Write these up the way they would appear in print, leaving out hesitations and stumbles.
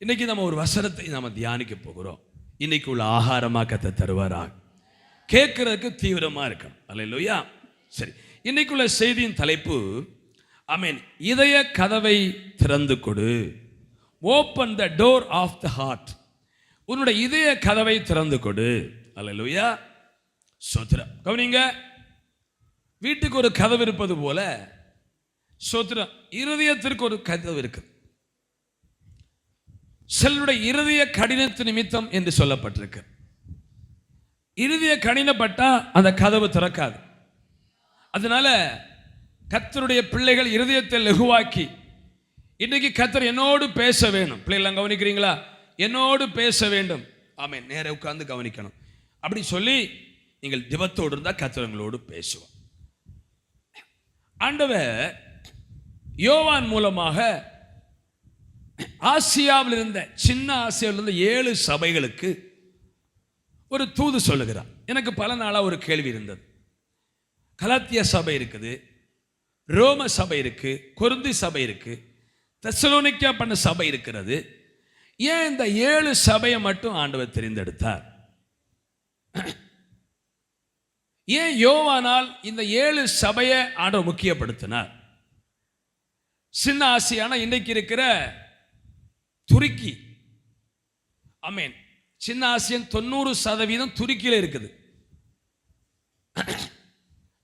இன்னைக்கு நம்ம ஒரு வசனத்தை நாம தியானிக்க போகிறோம். இன்னைக்கு உள்ள ஆகாரமா கத்த தருவாராக. கேட்கறதுக்கு தீவிரமா இருக்கணும். அல்லேலூயா. சரி, இன்னைக்குள்ள செய்தியின் தலைப்பு ஆமென், இதய கதவை திறந்து கொடு. Open the door of the heart. உன்னுடைய இதய கதவை திறந்து கொடு. அல்லேலூயா. ஸ்தோத்திரம். கவனிங்க, வீட்டுக்கு ஒரு கதவு இருப்பது போல ஸ்தோத்திரம், இருதயத்திற்கு ஒரு கதவு இருக்கு. சிலருடைய இருதய கடினத்து நிமித்தம் என்று சொல்லப்பட்டிருக்கு. இருதய கடினப்பட்டா அந்த கதவு திறக்காது. அதனால கர்த்தருடைய பிள்ளைகள் இருதயத்தை லகுவாக்கி, இன்னைக்கு கர்த்தர் என்னோடு பேச வேணும். பிள்ளைகள் கவனிக்கிறீங்களா? என்னோடு பேச வேண்டும். ஆமென். நேரே உட்கார்ந்து கவனிக்கணும். அப்படி சொல்லி நீங்கள் ஜெபத்தோடு இருந்தால் கர்த்தர் உங்களோடு பேசுவோம். ஆண்டவர் யோவான் மூலமாக ஆசியாவில் இருந்த, சின்ன ஆசியாவில் இருந்த 7 சபைகளுக்கு ஒரு தூது சொல்லுகிறார். எனக்கு பல நாளா ஒரு கேள்வி இருந்தது. கலாத்தியா சபை இருக்குது, ரோம சபை இருக்கு, கொரிந்தி சபை இருக்கு, தெசலோனிக்கா பண்ண சபை இருக்கிறது. ஏன் இந்த 7 சபையை மட்டும் ஆண்டவர் தெரிந்தெடுத்தார்? ஏன் யோவானால் இந்த 7 சபையை ஆண்டவர் முக்கியப்படுத்தினார்? சின்ன ஆசியான இன்னைக்கு இருக்கிற துருக்கி, ஆமென், சின்ன ஆசியன் 90% துருக்கியில இருக்குது.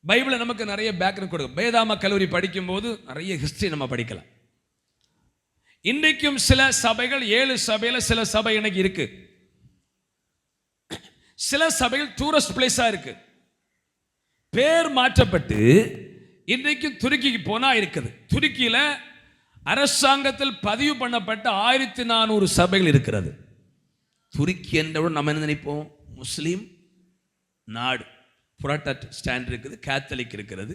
பைபிளை நமக்கு நிறைய பேக்ரவுண்ட் கொடுக்கும். வேதாம கல்லூரி படிக்கும் போது நிறைய ஹிஸ்டரி நம்ம படிக்கலாம். இன்றைக்கும் சில சபைகள், 7 சபையில சில சபை இன்னைக்கு இருக்கு. சில சபைகள் டூரிஸ்ட் பிளேஸா இருக்கு, பேர் மாற்றப்பட்டு இன்றைக்கு துருக்கிக்கு போனா இருக்குது. துருக்கியில அரசாங்கத்தில் பதிவு பண்ணப்பட்ட 1400 சபைகள் இருக்கிறது. துருக்கி என்றவுடன் நம்ம என்ன நினைப்போம்? முஸ்லீம் நாடு, புரோட்டஸ்டாண்ட் இருக்குது, கேத்தலிக் இருக்கிறது.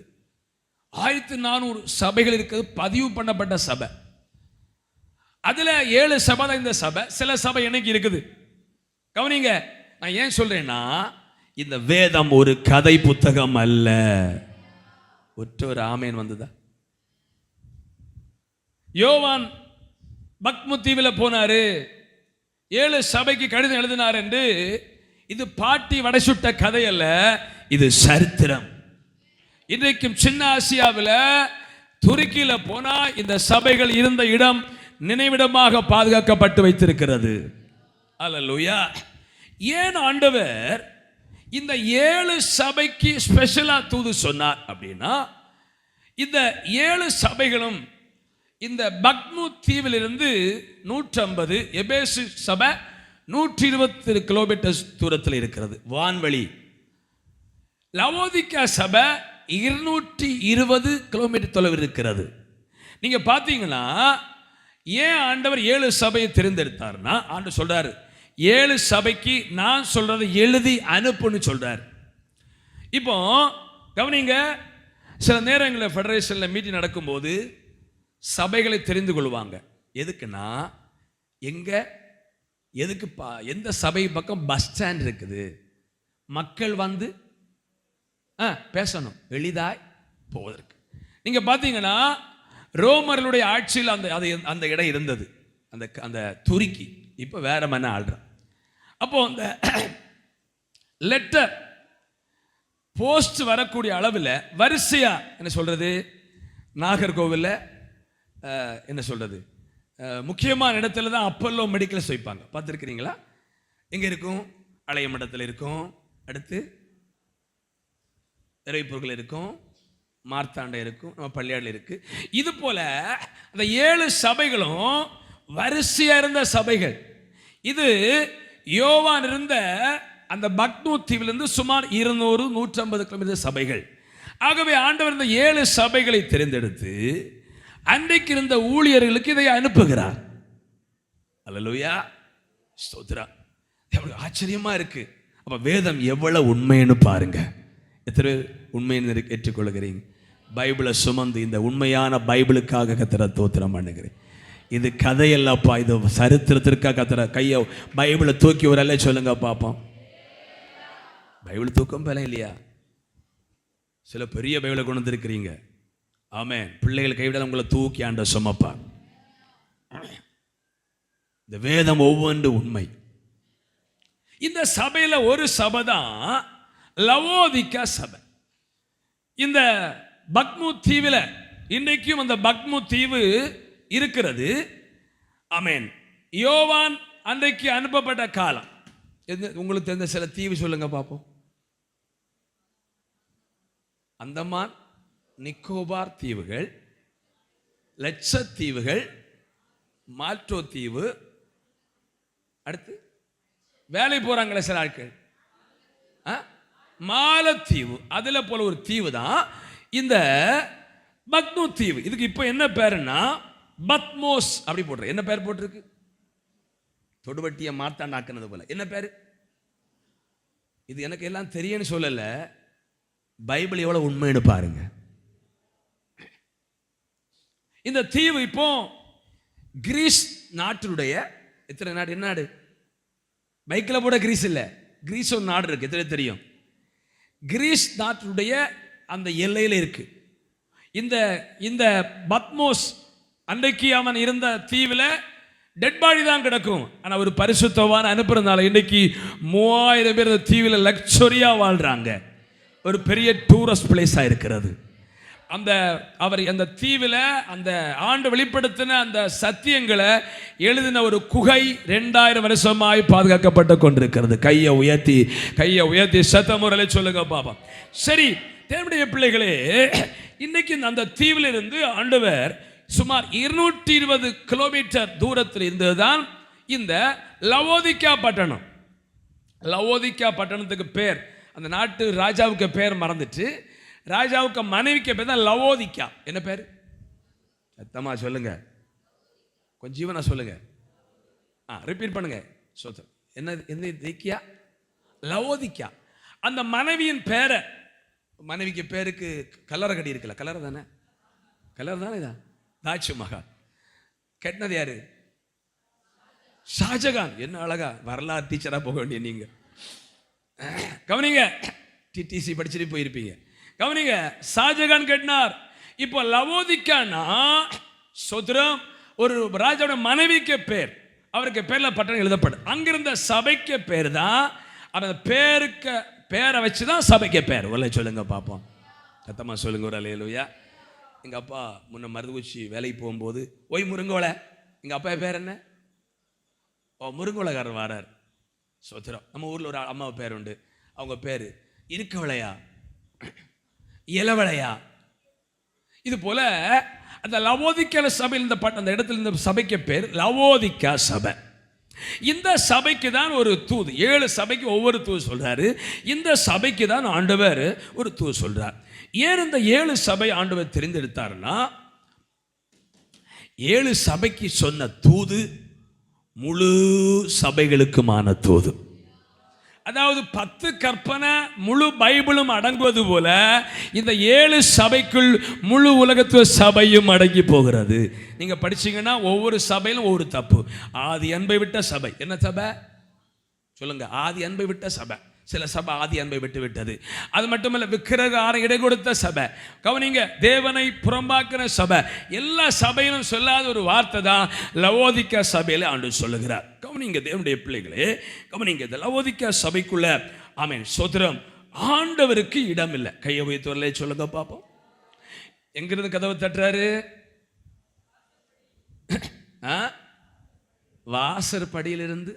1400 சபைகள் இருக்கிறது, பதிவு பண்ணப்பட்ட சபை. அதுல 7 சபை தான் இந்த சபை. சில சபை என்னைக்கு இருக்குது. கவனிங்க, நான் ஏன் சொல்றேன்னா, இந்த வேதம் ஒரு கதை புத்தகம் அல்ல. ஒற்ற ஒரு ஆமேன் வந்ததா? யோவான் பக்மு தீவில் போனாரு, 7 சபைக்கு கடிதம் எழுதினார் என்று. இது பாட்டி வடைசுட்ட கதை அல்ல, இது சரித்திரம். இன்றைக்கும் சின்ன ஆசியாவில் துருக்கியில போனா இந்த சபைகள் இருந்த இடம் நினைவிடமாக பாதுகாக்கப்பட்டு வைத்திருக்கிறது. அல்லேலூயா. ஏன் ஆண்டவர் இந்த 7 சபைக்கு ஸ்பெஷலா தூது சொன்னார் அப்படின்னா, இந்த 7 சபைகளும் இந்த பக்மு தீவில் இருந்து 150, எபேசு சபை 120 கிலோமீட்டர் தூரத்தில் இருக்கிறது, வான்வழி. லவோதிக்கா சபை 220 கிலோமீட்டர் தொலைவில் இருக்கிறது. நீங்க பாத்தீங்கன்னா, ஏன் ஆண்டவர் 7 சபையை தெரிந்தெடுத்தார்னா, ஆண்டவர் சொல்றாரு 7 சபைக்கு நான் சொல்றதை எழுதி அனுப்புன்னு சொல்றார். இப்போ கவனிங்க, சில நேரங்களில் ஃபெடரேஷன்ல மீட்டிங் நடக்கும்போது சபைகளை தெரிந்து கொள்வாங்க. எதுக்குன்னா, எதுக்குப்பா, எந்த சபை பக்கம் பஸ் ஸ்டாண்ட் இருக்குது, மக்கள் வந்து பேசணும், எளிதாய் போவதற்கு. நீங்க பாத்தீங்கன்னா, ரோமர்களுடைய ஆட்சியில் அந்த இடம் இருந்தது, அந்த துருக்கி. இப்ப வேற மன்ன ஆள்றான். அப்போ அந்த லெட்டர் போஸ்ட் வரக்கூடிய அளவில் வரிசையா என்ன சொல்றது, நாகர்கோவில்ல என்ன சொல்றது, முக்கியமான இடத்துல தான் அப்பல்லோ மெடிக்கல்ஸ் வைப்பாங்க. பார்த்துருக்கிறீங்களா? எங்க இருக்கும்? அலைய மடத்தில் இருக்கும், அடுத்து இறைப்பொருள் இருக்கும், மார்த்தாண்டம் இருக்கும், நம்ம பள்ளியாடில் இருக்கு. இது போல அந்த 7 சபைகளும் வரிசையா இருந்த சபைகள். இது யோவான் இருந்த அந்த பக்மு தீவிலிருந்து சுமார் 200-150 கிலோமீட்டர் சபைகள். ஆகவே ஆண்டவர் இந்த 7 சபைகளை தெரிந்தெடுத்து அன்றைக்கு இருந்த ஊழியர்களுக்கு இதை அனுப்புகிறார். அல்லேலூயா. ஸ்தோத்திரம். எவ்வளவு ஆச்சரியமா இருக்கு. அப்ப வேதம் எவ்வளவு உண்மைன்னு பாருங்க. எத்தனை உண்மைன்னு ஏற்றுக்கொள்கிறீங்க? பைபிளை சுமந்து இந்த உண்மையான பைபிளுக்காக கர்த்தரை ஸ்தோத்திரம் பண்ணுகிறேன். இது கதையல்லப்பா, இது சரித்திரத்திற்காக கர்த்தரை கையை பைபிளை தூக்கி ஒரு அல்ல சொல்லுங்க பார்ப்போம். பைபிள் தூக்கம் போல இல்லையா? சில பெரிய பைபிளை கொண்டு வந்திருக்கிறீங்க. ஆமென். பிள்ளைகள் கைவிட உங்களை தூக்கி ஆண்ட சுமப்பார். இந்த வேதம் ஒவ்வொன்று உண்மை. இந்த சபையில் ஒரு சபை தான் லவோதிக்கா சபை. இந்த பக்மு தீவில் இன்றைக்கும் அந்த பக்மு தீவு இருக்கிறது. ஆமென். யோவான் அன்றைக்கு அனுப்பப்பட்ட காலம். உங்களுக்கு தெரிந்த சில தீவு சொல்லுங்க பார்ப்போம். அந்தமான் நிக்கோபார் தீவுகள், லட்சத்தீவுகள், மால்டோ தீவு, அடுத்து வேலை போறாங்களே சில ஆட்கள், மாலத்தீவு. அதுல போல ஒரு தீவு தான் இந்த பக்மு தீவு. இதுக்கு இப்போ என்ன பேருன்னா பத்மோஸ் அப்படி போட்டுரு. என்ன பேர் போட்டிருக்கு? தொடுவட்டியை மாத்தாண்டாக்குனது போல. என்ன பேரு? இது எனக்கு எல்லாம் தெரியும்னு சொல்லல, பைபிள் எவ்வளவு உண்மைன்னு பாருங்க. இந்த தீவு இப்போ கிரீஸ் நாட்டுடைய எத்தனை நாடு? என்ன நாடு? பைக்கில் போட கிரீஸ் இல்லை, கிரீஸ் ஒரு நாடு இருக்கு. எத்தனை தெரியும்? கிரீஸ் நாட்டுடைய அந்த எல்லையில் இருக்கு. இந்த இந்த பத்மோஸ் அன்றைக்கு அவன் இருந்த தீவில் டெட் பாடி தான் கிடக்கும். ஆனால் ஒரு பரிசுத்தவான் அனுப்புறதுனால இன்னைக்கு 3000 பேர் இந்த தீவில் லக்ஸரியா வாழ்றாங்க. ஒரு பெரிய டூரிஸ்ட் பிளேஸா இருக்கிறது. அந்த தீவில் அந்த ஆண்டு வெளிப்படுத்தின அந்த சத்தியங்களை எழுதின ஒரு குகை 2000 வருஷமாய் பாதுகாக்கப்பட்டு கொண்டிருக்கிறது. கையை உயர்த்தி சத்தமுறையில சொல்லுங்க பாப்பா. சரி, தேவனுடைய பிள்ளைகளே, இன்னைக்கு அந்த தீவில் இருந்து ஆண்டவர் சுமார் 220 கிலோமீட்டர் தூரத்தில் இருந்ததுதான் இந்த லவோதிக்கா பட்டணம். லவோதிக்கா பட்டணத்துக்கு பேர், அந்த நாட்டு ராஜாவுக்கு பேர் மறந்துட்டு, ராஜாவுக்கு மனைவிக்கு பேர் தான் லவோதிக்கா. என்ன பேர்? சத்தமா சொல்லுங்க, கொஞ்சம் ஜீவனா சொல்லுங்க, ரிப்பீட் பண்ணுங்க. என்ன திக்கியா? லவோதிக்கா. அந்த மனைவியின் பேரை, மனைவிக்கு பேருக்கு கல்லறை கட்டி இருக்கல, கல்லறை தானே, கல்லறை தானே இதான் தாட்சி மகால். கட்டினது யாரு? ஷாஜகான். என்ன அழகா வரலாறு டீச்சரா போக வேண்டிய நீங்க கவனிங்க, டிடிசி படிச்சுட்டு போயிருப்பீங்க. கவனிங்க, ஷாஜகான் கட்டினார். இப்போ லவோதிக்கானா சோத்ரம் ஒரு ராஜாவோட மனைவிக்கு பேர், அவருக்கு பேர்ல பட்டணம் எழுதப்படும். அங்கிருந்த சபைக்கு பேர் தான், அந்த பேருக்கு பேரை வச்சுதான் சபைக்கு பேர். உள்ள சொல்லுங்க பாப்போம், சத்தமா சொல்லுங்க ஒரு அல்லேலூயா. எங்க அப்பா முன்ன மருதுகுச்சி வேலைக்கு போகும்போது, ஓய் முருங்கோலை, எங்க அப்பா பேர் என்ன? முருங்கோலைக்காரர் வாரார். சோத்திரம். நம்ம ஊர்ல ஒரு அம்மா பேர் உண்டு, அவங்க பேரு இருக்கவளையா, இளவளையா. இது போல அந்த லவோதிக்கா சபையில் அந்த இடத்துல இந்த சபைக்கு பேர் லவோதிக்கா சபை. இந்த சபைக்கு தான் ஒரு தூது, 7 சபைக்கு ஒவ்வொரு தூது சொல்றாரு. இந்த சபைக்கு தான் ஆண்டவர் ஒரு தூது சொல்றார். ஏன் இந்த 7 சபை ஆண்டவர் தெரிந்தெடுத்தாருன்னா, 7 சபைக்கு சொன்ன தூது முழு சபைகளுக்குமான தூது. அதாவது 10 கற்பனை முழு பைபிளும் அடங்குவது போல இந்த 7 சபைக்குள் முழு உலகத்துவ சபையும் அடங்கி போகிறது. நீங்க படிச்சீங்கன்னா ஒவ்வொரு சபையிலும் ஒவ்வொரு தப்பு. ஆதி அன்பை விட்ட சபை. என்ன சபை சொல்லுங்க? ஆதி அன்பை விட்ட சபை. சில சபை ஆதி அன்பை விட்டு விட்டது. அது மட்டுமல்ல, விக்கிரக இடை கொடுத்த சபை. கவனிங்க, தேவனை புறம்பாக்கின சபை. எல்லா சபையிலும் சொல்லாத ஒரு வார்த்தை தான் லவோதிக்கா சபையில ஆண்டவர் சொல்லுகிறார். கவனிங்க தேவனுடைய பிள்ளைகளே, கவனிங்க, இந்த லவோதிக்கா சபைக்குள்ள ஆமென் சோத்திரம் ஆண்டவருக்கு இடம் இல்லை. கையை உயர்த்துவர்களே சொல்லுங்க பாப்போம். எங்கிருந்து கதவை தட்டுறாரு? வாசற்படியிலிருந்து.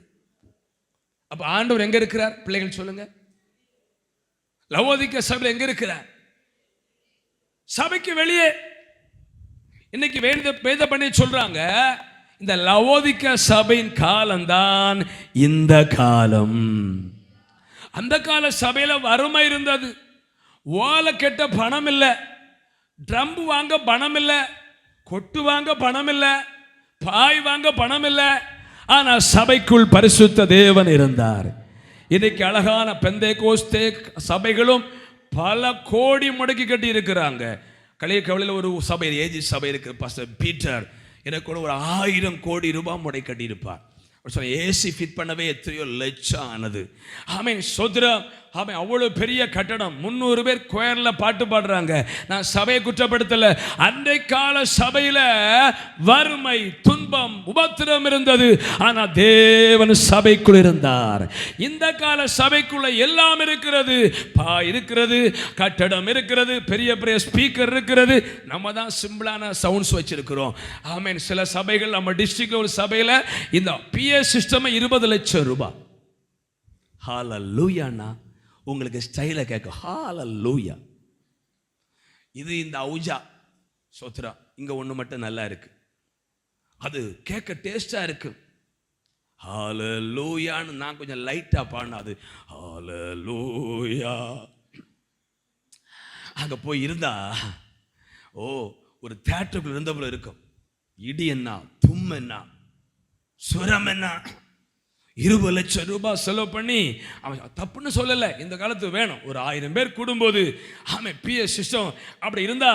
அப்ப ஆண்டவர் எங்க இருக்கிறார்? பிள்ளைகள் சொல்லுங்க, லவோதிக்கா சபையில் எங்க இருக்கிறார்? சபைக்கு வெளியே. இன்னைக்கு வேத பண்ணி சொல்றாங்க, இந்த லவோதிக்கா சபையின் காலம்தான் இந்த காலம். அந்த கால சபையில வறுமை இருந்தது. ஓலை கெட்ட பணம் இல்லை, ட்ரம் வாங்க பணம் இல்லை, கொட்டு வாங்க பணம் இல்லை, பாய் வாங்க பணம் இல்லை. ஆனா சபைக்குள் பரிசுத்த தேவன் இருந்தார். இன்னைக்கு அழகான பெந்தேகோஸ்தே சபைகளும் பல கோடி முடக்கி கட்டி இருக்கிறாங்க. களியக்கவலையில் ஒரு சபை, ஏஜி சபை இருக்கு. பாஸ்டர் பீட்டர் எனக்கு கூட ஒரு 1000 கோடி ரூபாய் முடக்கி கட்டி இருப்பார். ஏசி ஃபிட் பண்ணவே எத்தனையோ லட்சம் ஆனது. ஆமென் சோதரம். ஆமென். அவ்வளோ பெரிய கட்டடம், 300 பேர் கோயர்ல பாட்டு பாடுறாங்க. நான் சபையை குற்றப்படுத்தல. அன்றை கால சபையில வறுமை, துன்பம், உபத்திரம் இருந்தது. ஆனா தேவன் சபைக்குள் இருந்தார். இந்த கால சபைக்குள்ள எல்லாம் இருக்கிறது. இருக்கிறது, கட்டடம் இருக்கிறது, பெரிய பெரிய ஸ்பீக்கர் இருக்கிறது. நம்ம தான் சிம்பிளான சவுண்ட்ஸ் வச்சிருக்கிறோம். ஆமென். சில சபைகள், நம்ம டிஸ்ட்ரிக்ட்ல ஒரு சபையில இந்த PA சிஸ்டம் 20 லட்சம் ரூபாய். ஹalleluya. உங்களுக்கு ஸ்டைல கேட்க ஹalleluya. இது இந்த அவுஜா சோத்ரா இங்க ஒண்ணு மட்டும் நல்லா இருக்கு. அது கேட்க டேஸ்டா இருக்கு. ஹalleluyaன்னு நான் கொஞ்சம் லைட்டா பாடினா அது ஹalleluya. அங்க போய் இருந்தா ஒரு தியேட்டருக்குள்ள இருந்த போல இருக்கும். இடி என்ன, தும் என்ன, சுரம் என்ன, 20 லட்சம் ரூபாய் செலவு பண்ணி அவன் தப்புன்னு சொல்லலை. இந்த காலத்து வேணும். ஒரு 1000 பேர் கூடும்போது ஆமாம் PA சிஸ்டம் அப்படி இருந்தா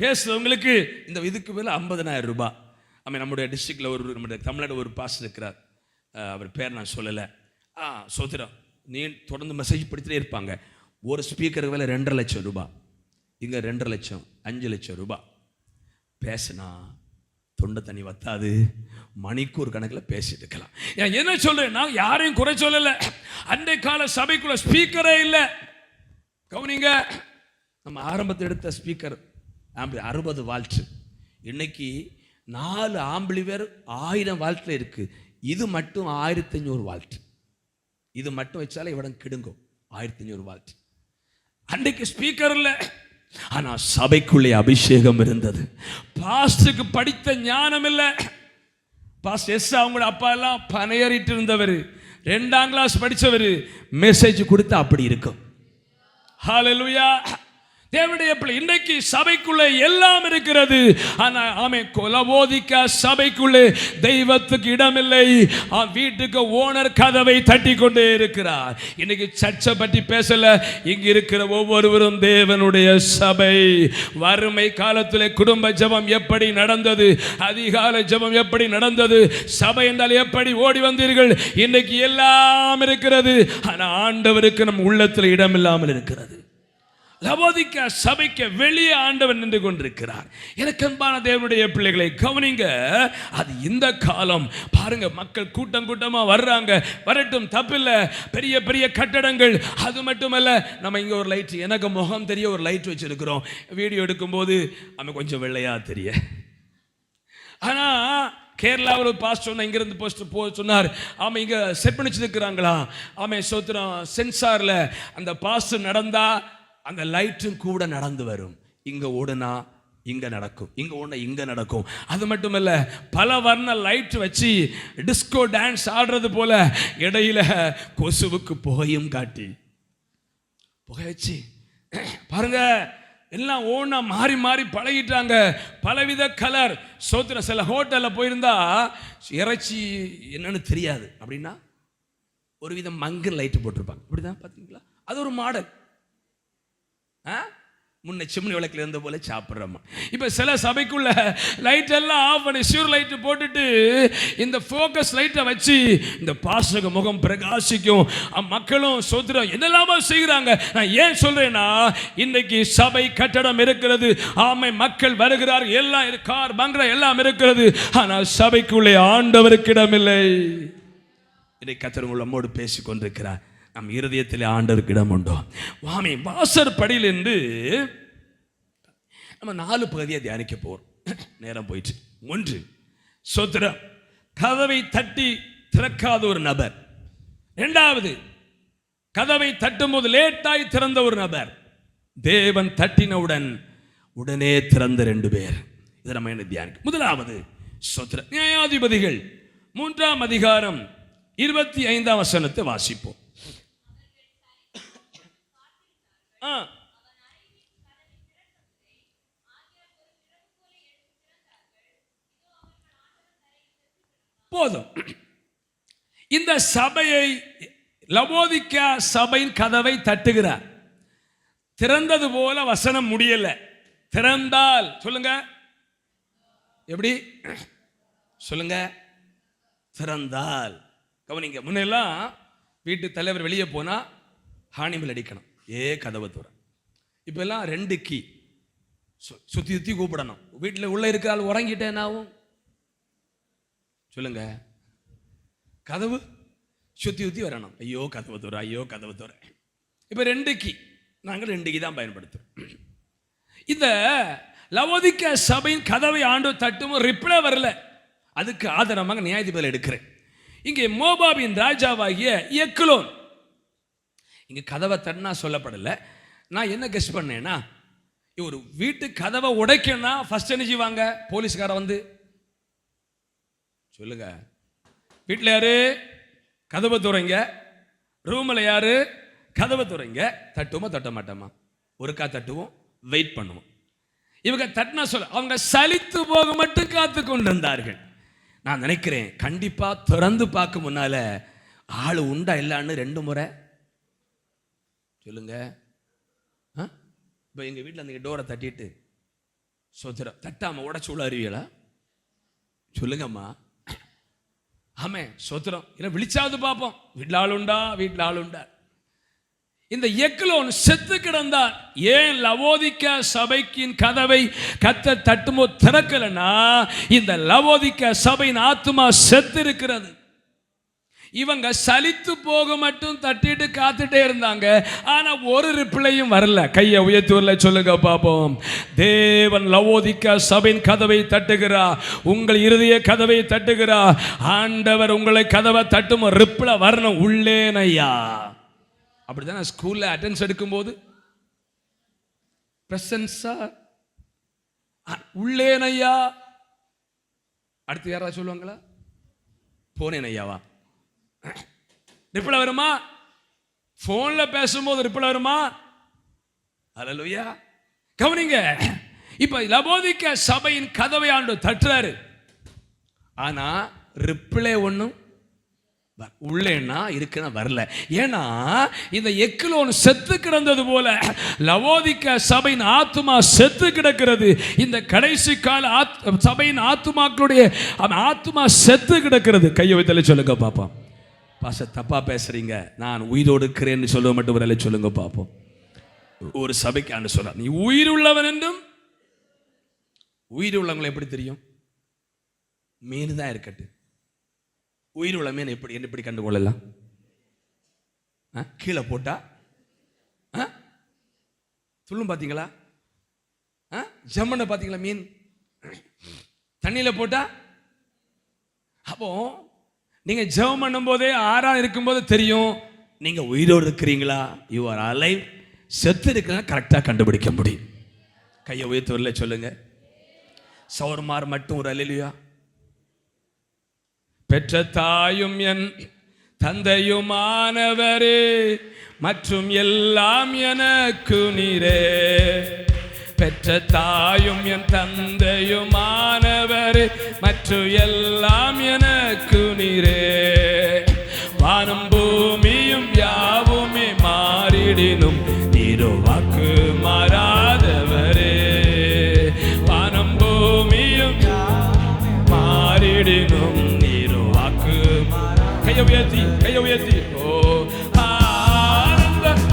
பேசுறவங்களுக்கு இந்த இதுக்கு மேலே 50,000 ரூபாய். ஆமாம். நம்முடைய டிஸ்ட்ரிக்டில் நம்முடைய தமிழ்நாடு ஒரு பாஸ்டர் இருக்கிறார். அவர் பேர் நான் சொல்லலை. சோத்திரம். நீ தொடர்ந்து மெசேஜ் படித்துட்டே இருப்பாங்க. ஒரு ஸ்பீக்கருக்கு மேலே 2.5 லட்சம் ரூபாய், இங்கே 2.5 லட்சம், 5 லட்சம் ரூபாய். பேசுனா தொண்டை தண்ணி வத்தாது. மணிக்கூர் கணக்கில் பேசிட்டு இருக்கலாம். என்ன சொல்றேன், நான் யாரையும் குறை சொல்லலை. அன்றை கால சபைக்குள்ள ஸ்பீக்கரே இல்லை. கவனிங்க, நம்ம ஆரம்பத்தில் எடுத்த ஸ்பீக்கர் 60 வால்ட். இன்னைக்கு 4 ஆம்பிளிவேர் 1000 வால்ட்ல இருக்கு. இது மட்டும் 1500 வால்ட். இது மட்டும் வச்சாலே இவடம் கிடுங்கும். 1500 வால்ட். அன்றைக்கு ஸ்பீக்கர் இல்லை. ஆனா சபைக்குள்ளே அபிஷேகம் இருந்தது. பாஸ்டருக்கு படித்த ஞானம் இல்லை. பாஸ்டர் அவங்களோட அப்பா எல்லாம் பனையறிட்டு இருந்தவர், 2ஆம் கிளாஸ் படிச்சவர். மெசேஜ் கொடுத்தா அப்படி இருக்கும். ஹalleluya. தேவனுடைய பிள்ளை, இன்றைக்கு சபைக்குள்ளே எல்லாம் இருக்கிறது. ஆனா லவோதிக்கா சபைக்குள்ளே தெய்வத்துக்கு இடமில்லை. வீட்டுக்கு ஓனர் கதவை தட்டி கொண்டே இருக்கிறார். இன்னைக்கு சர்ச்சை பற்றி பேசல. இங்க இருக்கிற ஒவ்வொருவரும் தேவனுடைய சபை. வறுமை காலத்தில் குடும்ப ஜெபம் எப்படி நடந்தது, அதிகாலை ஜெபம் எப்படி நடந்தது, சபை என்றால் எப்படி ஓடி வந்தீர்கள். இன்னைக்கு எல்லாம் இருக்கிறது. ஆனா ஆண்டவருக்கு நம் உள்ளத்தில் இடம் இல்லாமல் இருக்கிறது. லவோதிக்கா சபைக்கு வெளியே ஆண்டவர் நின்று கொண்டிருக்கிறார். எனக்கு அன்பான தேவனுடைய பிள்ளைகளை கவனிங்க. அது இந்த காலம் பாருங்க. மக்கள் கூட்டம் கூட்டமா வர்றாங்க. வரட்டும், தப்பில்லை. பெரிய பெரிய கட்டடங்கள். அது மட்டுமல்ல, நம்ம இங்க ஒரு லைட், எனக்கு முகம் தெரிய ஒரு லைட் வச்சிருக்கிறோம். வீடியோ எடுக்கும்போது அவன் கொஞ்சம் வெள்ளையா தெரிய. ஆனா கேரளாவில் ஒரு பாஸ்டர் இங்கிருந்து போஸ்ட் சொன்னார். ஆமாம், இங்கே செட் பண்ணி வச்சிருக்கிறாங்களா. ஆமாம் சோத்திரம். சென்சாரில் அந்த பாஸ்டர் நடந்தா அந்த லைட்டும் கூட நடந்து வரும். இங்க ஓடுனா இங்க நடக்கும், இங்க ஓடுனா இங்க நடக்கும். அது மட்டுமல்ல, பல வர்ண லைட் வச்சு டிஸ்கோ டான்ஸ் ஆடுறது போல இடையில கொசுவுக்கு புகையும் காட்டி புகை வச்சு பாருங்க. எல்லாம் ஓனா மாறி மாறி பழகிட்டாங்க. பலவித கலர். சோத்திர சில ஹோட்டல்ல போயிருந்தா இறைச்சி என்னன்னு தெரியாது அப்படின்னா ஒரு விதம் மங்கு லைட்டு போட்டிருப்பாங்க. அப்படிதான் பார்த்தீங்களா? அது ஒரு மாடல். முன்ன சிம்னி விளக்கில் இருந்த போல சாப்பிட்றோமா. இப்போ சில சபைக்குள்ள லைட் எல்லாம் ஆஃப் பண்ணி ஷூர் லைட்டு போட்டுட்டு இந்த ஃபோக்கஸ் லைட்டை வச்சு இந்த பாஸ்டருக்கு முகம் பிரகாசிக்கும். மக்களும் சோத்திரம் என்னெல்லாமோ செய்கிறாங்க. நான் ஏன் சொல்றேன்னா, இன்னைக்கு சபை கட்டடம் இருக்கிறது. ஆமை மக்கள் வருகிறார், எல்லாம் கார் பங்களா எல்லாம் இருக்கிறது. ஆனால் சபைக்குள்ளே ஆண்டவருக்கு இடமில்லை. இன்றைக்கு கர்த்தர் நம்மோடு பேசி கொண்டிருக்கிறார். நம் இருதயத்தில் ஆண்டவருக்கு இடம் உண்டோ? வாமே வாசர் படியில் என்று நம்ம 4 பகுதியை தியானிக்க போறோம். நேரம் போயிட்டு. 1, சோத்திரம், கதவை தட்டி திறக்காத ஒரு நபர். 2வது, கதவை தட்டும் போது லேட்டாய் திறந்த ஒரு நபர். தேவன் தட்டினவுடன் உடனே திறந்த 2 பேர். இதை நம்ம என்ன தியானிக்க. 1வது சோத்திரம். நியாயாதிபதிகள் 3ஆம் அதிகாரம் 25ஆம் வசனத்தை வாசிப்போம். போதும். இந்த சபையை லவோதிக்கா சபையின் கதவை தட்டுகிறார். திறந்தது போல வசனம் முடியல. திறந்தால் சொல்லுங்க, எப்படி சொல்லுங்க? திறந்தால் கவனிங்க, முன்னெல்லாம் வீட்டு தலைவர் வெளியே போனால் ஹானிமல் அடிக்கணும், கதவை தூர. இப்போ எல்லாம் 2 கீ, சுற்றி சுற்றி கூப்பிடணும். வீட்டில் உள்ள இருக்க ஆள் உறங்கிட்டேன் ஆகும் சொல்லுங்க, கதவு சுற்றி சுற்றி வரணும், ஐயோ கதவை தூர, ஐயோ கதவை தூர. இப்போ 2 கீ, நாங்கள் 2 கீ தான் பயன்படுத்துகிறோம். இந்த லவோதிக்கேயா சபையின் கதவை ஆண்டவர் தட்டும் ரிப்ளை வரல. அதுக்கு ஆதாரமாக நியாயாதிபதிகள் எடுக்கிறேன். இங்கே மோபாபின் ராஜாவாகிய எக்லோன் இங்கே கதவை தட்டினா சொல்லப்படலை. நான் என்ன கெஸ் பண்ணேன்னா, ஒரு வீட்டு கதவை உடைக்கணும்னா ஃபர்ஸ்ட் என்ன செய்வாங்க? போலீஸ்கார வந்து சொல்லுங்க, வீட்டில் யாரு கதவை துறைங்க, ரூமில் யாரு கதவை துறைங்க. தட்டுவோமா தட்ட மாட்டோமா? ஒருக்கா தட்டுவோம், வெயிட் பண்ணுவோம். இவங்க தட்டினா சொல்ல அவங்க சலித்து போக மட்டும் காத்து கொண்டிருந்தார்கள். நான் நினைக்கிறேன் கண்டிப்பா திறந்து பார்க்க முன்னால ஆளு உண்டா இல்லான்னு 2 முறை சொல்லுங்க. இப்போ எங்க வீட்டில் அந்த டோரை தட்டிட்டு சோத்திரம் தட்டாம உடச்சு உள்ள அறிவியலா சொல்லுங்கம்மா. ஆமே சோத்திரம் இல்லை, விழிச்சாவது பார்ப்போம், வீட்டில் ஆள் உண்டா, வீட்டில் ஆள் உண்டா. இந்த எக்லோன் செத்து கிடந்தான். ஏன் லவோதிக்கேயா சபைக்கின் கதவை கர்த்தர் தட்டுமோ திறக்கலனா, இந்த லவோதிக்கேயா சபையின் ஆத்துமா செத்து இருக்கிறது. இவங்க சலித்து போக மட்டும் தட்டிட்டு காத்துட்டே இருந்தாங்க. ஆனா ஒரு ரிப்ளையும் வரல. கையை உயர்த்தி வரல சொல்லுங்க பாப்போம். தேவன் லவோதிக்கேயா சபையின் கதவை தட்டுகிறார், உங்கள் இருதய கதவை தட்டுகிறார். ஆண்டவர் உங்களை கதவை தட்டும் ரிப்ளை வரணும், உள்ளேனையா. அப்படிதான் ஸ்கூல்ல அட்டெண்டன்ஸ் எடுக்கும்போது பிரசன்ஸா உள்ளேனையா, அடுத்து யாராவது சொல்லுவாங்களா போனேன் ஐயாவா? ரிப்ளை வருமா? போன்ல பேசும்போது ரிப்ளை வருமா? ஹல்லேலூயா. கவனிங்க, இப்ப லவோதிக்கேயா சபையின் கதவை ஆண்டவர் தட்டுறாரு. ஆனா ரிப்ளை ஒண்ணும் உள்ளேன்னா இருக்குன்னா வரல. ஏன்னா இந்த எக்லோன் செத்து கிடந்தது போல லவோதிக்கேயா சபையின் ஆத்துமா செத்து கிடக்கிறது. இந்த கடைசி கால சபையின் ஆத்துமாக்களுடைய ஆத்துமா செத்து கிடக்கிறது. கையை வைத்தல சொல்லுங்க பாப்போம். பாச தப்பா பேசுறீங்க, நான் உயிரோடு இருக்கிறேன்னு சொல்ல மட்டும் வரல சொல்லுங்க பாப்போம். ஒரு சபைக்கு ஆண்டு சொல்ற, நீ உயிர் உள்ளவன் என்றும். உயிர் உள்ளவங்களை எப்படி தெரியும்? மீன் தான் இருக்கட்டு. உயிர் உள்ள மீன் எப்படி கண்டுகொள்ளலாம்? கீழே போட்டா துள்ளும் பார்த்தீங்களா? ஜம்மனை பார்த்தீங்களா? மீன் தண்ணியில போட்டா. அப்போ நீங்க ஜெபம் பண்ணும் போதே ஆறா இருக்கும்போது தெரியும் நீங்க உயிரோடு இருக்கிறீங்களா, யூ ஆர் அலைவ். செத்து இருக்கிற கரெக்டா கண்டுபிடிக்க முடியும். கையை உயர்த்து வரல சொல்லுங்க. சௌர்மார் மட்டும் ஒரு அல்லேலூயா. பெற்ற தாயும் என் தந்தையுமானவரே, மற்றும் எல்லாம் எனக்கு நீரே. பெற்ற தாயும் என் தந்தையுமானவரே, மற்றும் எல்லாம் எனக்கு நீரே. வானம் பூமியும் யாவுமே மாறிடினும் நீரோ வாக்கு மாறாதவரே. வானம் பூமியும் மாறிடினும் கையை உயர்த்தி ஓ ஆனந்தமே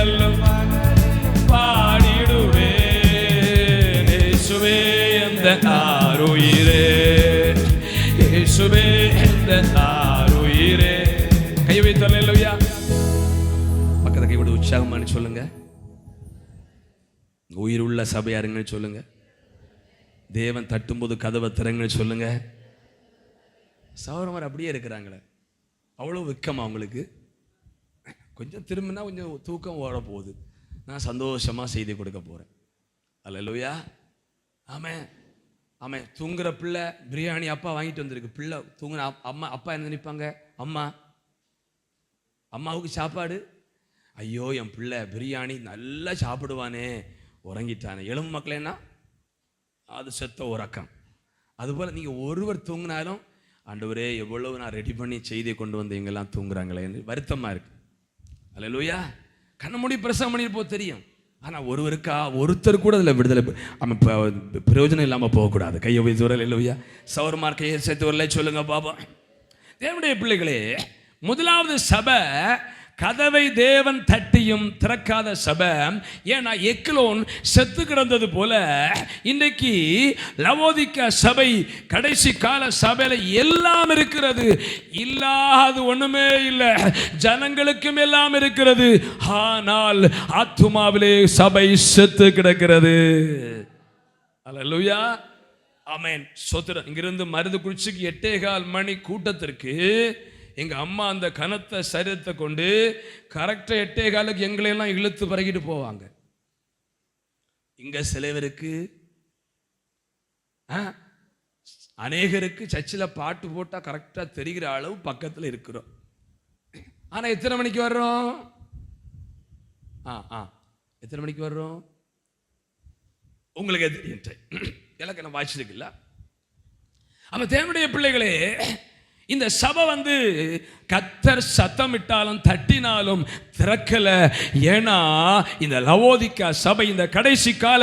எல்லாம் பாடிடுவேன். இயேசுவே எந்த ஆருயிரே, இயேசுவே எந்த ஆருயிரே. கையை உயர்த்தி அல்லேலூயா. பக்கத்தை கைவிட உற்சாகமான சொல்லுங்க. உயிர் உள்ள சபையாருங்கன்னு சொல்லுங்க. தேவன் தட்டும்போது கதவை திறங்கன்னு சொல்லுங்க. சௌரமர் அப்படியே இருக்கிறாங்களே, அவ்வளோ வெக்கமா அவங்களுக்கு. கொஞ்சம் திரும்பினா கொஞ்சம் தூக்கம் ஓட போகுது. நான் சந்தோஷமாக செய்தி கொடுக்க போகிறேன். அல்லேலூயா. ஆமென் ஆமென். தூங்குற பிள்ளை பிரியாணி அப்பா வாங்கிட்டு வந்திருக்கு. பிள்ளை தூங்குன அம்மா அப்பா என்ன நினைப்பாங்க? அம்மாவுக்கு சாப்பாடு. ஐயோ என் பிள்ளை பிரியாணி நல்லா சாப்பிடுவானே, உறங்கிட்டானே. எலும்பு மக்களேன்னா அது செத்த உறக்கம். அதுபோல் நீங்கள் ஒருவர் தூங்கினாலும் ஆண்டவரே எவ்வளவு நான் ரெடி பண்ணி செய்தியை கொண்டு வந்து எங்கெல்லாம் தூங்குறாங்களே என்று வருத்தமாக இருக்கு. அல்லேலூயா. கண்ண மூடி பிரசவம் பண்ணிட்டு தெரியும் ஆனால் ஒருத்தர் கூட அதில் விடுதலை பிரயோஜனம் இல்லாமல் போகக்கூடாது. கையை உயர்த்தி வரல இல்லையா? சௌரமார் கையை சேர்த்து வரல சொல்லுங்க பாபா. தேவனுடைய பிள்ளைகளே, முதலாவது சபை கதவை தேவன் தட்டியும் திறக்காத சபை. ஏன்னா எக்லோன் செத்து கிடந்தது போல இன்றைக்கு லவோதிக்கா சபை கடைசி கால சபையில எல்லாம் இருக்கிறது, இல்லாத ஒண்ணுமே இல்லை. ஜனங்களுக்கும் எல்லாம் இருக்கிறது, ஆனால் ஆத்துமாவிலே சபை செத்து கிடக்கிறது. அல்லேலூயா, ஆமென், ஸ்தோத்திரம். இங்கிருந்து மருதுக்குறிச்சிக்கு 8:15 மணி கூட்டத்திற்கு எங்க அம்மா அந்த கனத்த சரீரத்தை கொண்டு கரெக்டா 8:15 எங்களையெல்லாம் இழுத்து பறக்கிட்டு போவாங்க. இங்க சிலவருக்கு அநேகருக்கு சர்ச்சில் பாட்டு போட்டா கரெக்டா தெரிகிற அளவு பக்கத்தில் இருக்கிறோம். ஆனா எத்தனை மணிக்கு வர்றோம்? எத்தனை மணிக்கு வர்றோம்? உங்களுக்கு எனக்கு என்ன வாய்ச்சிருக்குல்ல. அப்ப தேவனுடைய பிள்ளைகளே, இந்த சபை கத்தர் சத்தமிட்டாலும் தட்டினாலும் திறக்கல. ஏன்னா இந்த லவோதிக்கா சபை, இந்த கடைசி கால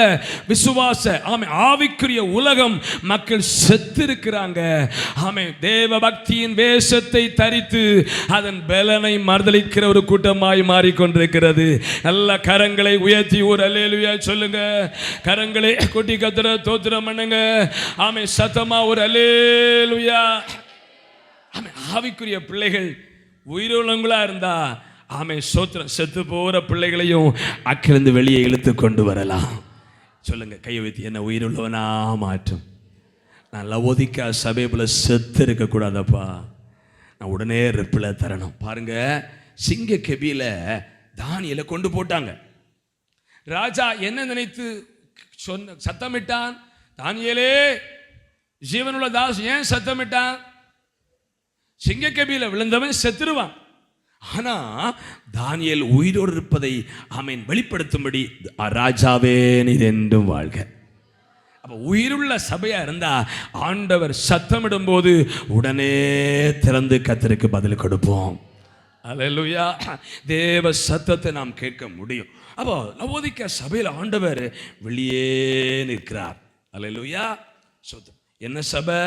விசுவாச ஆவிக்குரிய உலகம் மக்கள் செத்திருக்கிறாங்க. தேவ பக்தியின் வேஷத்தை தரித்து அதன் பலனை மறுதலிக்கிற ஒரு கூட்டமாய் மாறிக்கொண்டிருக்கிறது. நல்ல கரங்களை உயர்த்தி ஒரு அல்லேலூயா சொல்லுங்க. கரங்களை கொட்டி கத்திர தோத்திரம் பண்ணுங்க. சத்தமா ஒரு அல்லேலூயா. ஆவிக்குரிய பிள்ளைகள் உயிரிழங்களா இருந்தா சோத்திரம், செத்து போற பிள்ளைகளையும் அக்கிலிருந்து வெளியே இழுத்து கொண்டு வரலாம். சொல்லுங்க, கையை வைத்து என்ன உயிருள்ளவனா மாற்றும். நான் லவோதிக்கா சபை போல செத்து இருக்க கூடாதப்பா, நான் உடனே ரிப்ளை தரணும். பாருங்க, சிங்க கெபியில தானியேலை கொண்டு போட்டாங்க. ராஜா என்ன நினைத்து சத்தமிட்டான்? தானியேலே, ஜீவனுள்ள தாஸ், ஏன் சத்தமிட்டான்? சிங்கக்கபியில விழுந்தவன் செத்துருவான். ஆனா தானியேல் உயிரோடு இருப்பதை வெளிப்படுத்தும்படி, ராஜாவே நீர் என்றும் வாழ்க. அப்ப உயிருள்ள சபையா இருந்தா ஆண்டவர் சத்தமிடும் போது உடனே திறந்து கர்த்தருக்கு பதில் கொடுப்போம். அல்லேலூயா. தேவ சத்தத்தை நாம் கேட்க முடியும். அப்போ லவோதிக்கா சபையில் ஆண்டவர் வெளியே நிற்கிறார். அல்லேலூயா. என்ன சபை?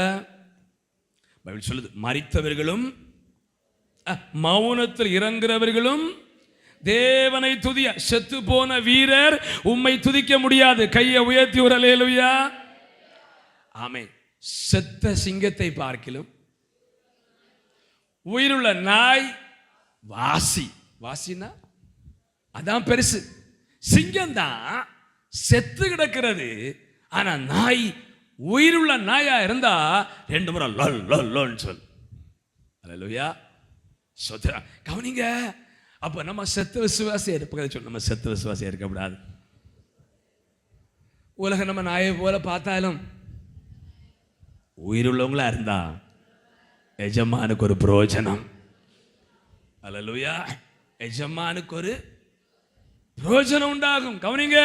பைபிள் சொல்லுது, மரித்தவர்களும் மௌனத்தில் இறங்குறவர்களும் தேவனை துதிய. செத்து போன வீரர் உம்மை துதிக்க முடியாது. கையை உயர்த்தி ஒரு அல்லேலூயா. ஆமென். செத்த சிங்கத்தை பார்க்கிலும் உயிருள்ள நாய் வாசினா அதான் பெருசு. சிங்கம் தான் செத்து கிடக்கிறது, ஆனா நாய் உயிருள்ள நாயா இருந்தா 2 முறை லொல் லொல் லொல்னு சொல். அல்லேலூயா. சோத்ரா. கவனிங்க, அப்ப நம்ம செத்த விசுவாசியா இருப்பதை சொல்ல, நம்ம செத்த விசுவாசியா இருக்கக்கூடாது. உலகம் நம்ம நாயை போல பார்த்தாலும் உயிருள்ளவங்களா இருந்தா எஜமானுக்கு ஒரு பிரயோஜனம். அல்லேலூயா. எஜமானுக்கு ஒரு பிரயோஜனம் உண்டாகும். கவனிங்க,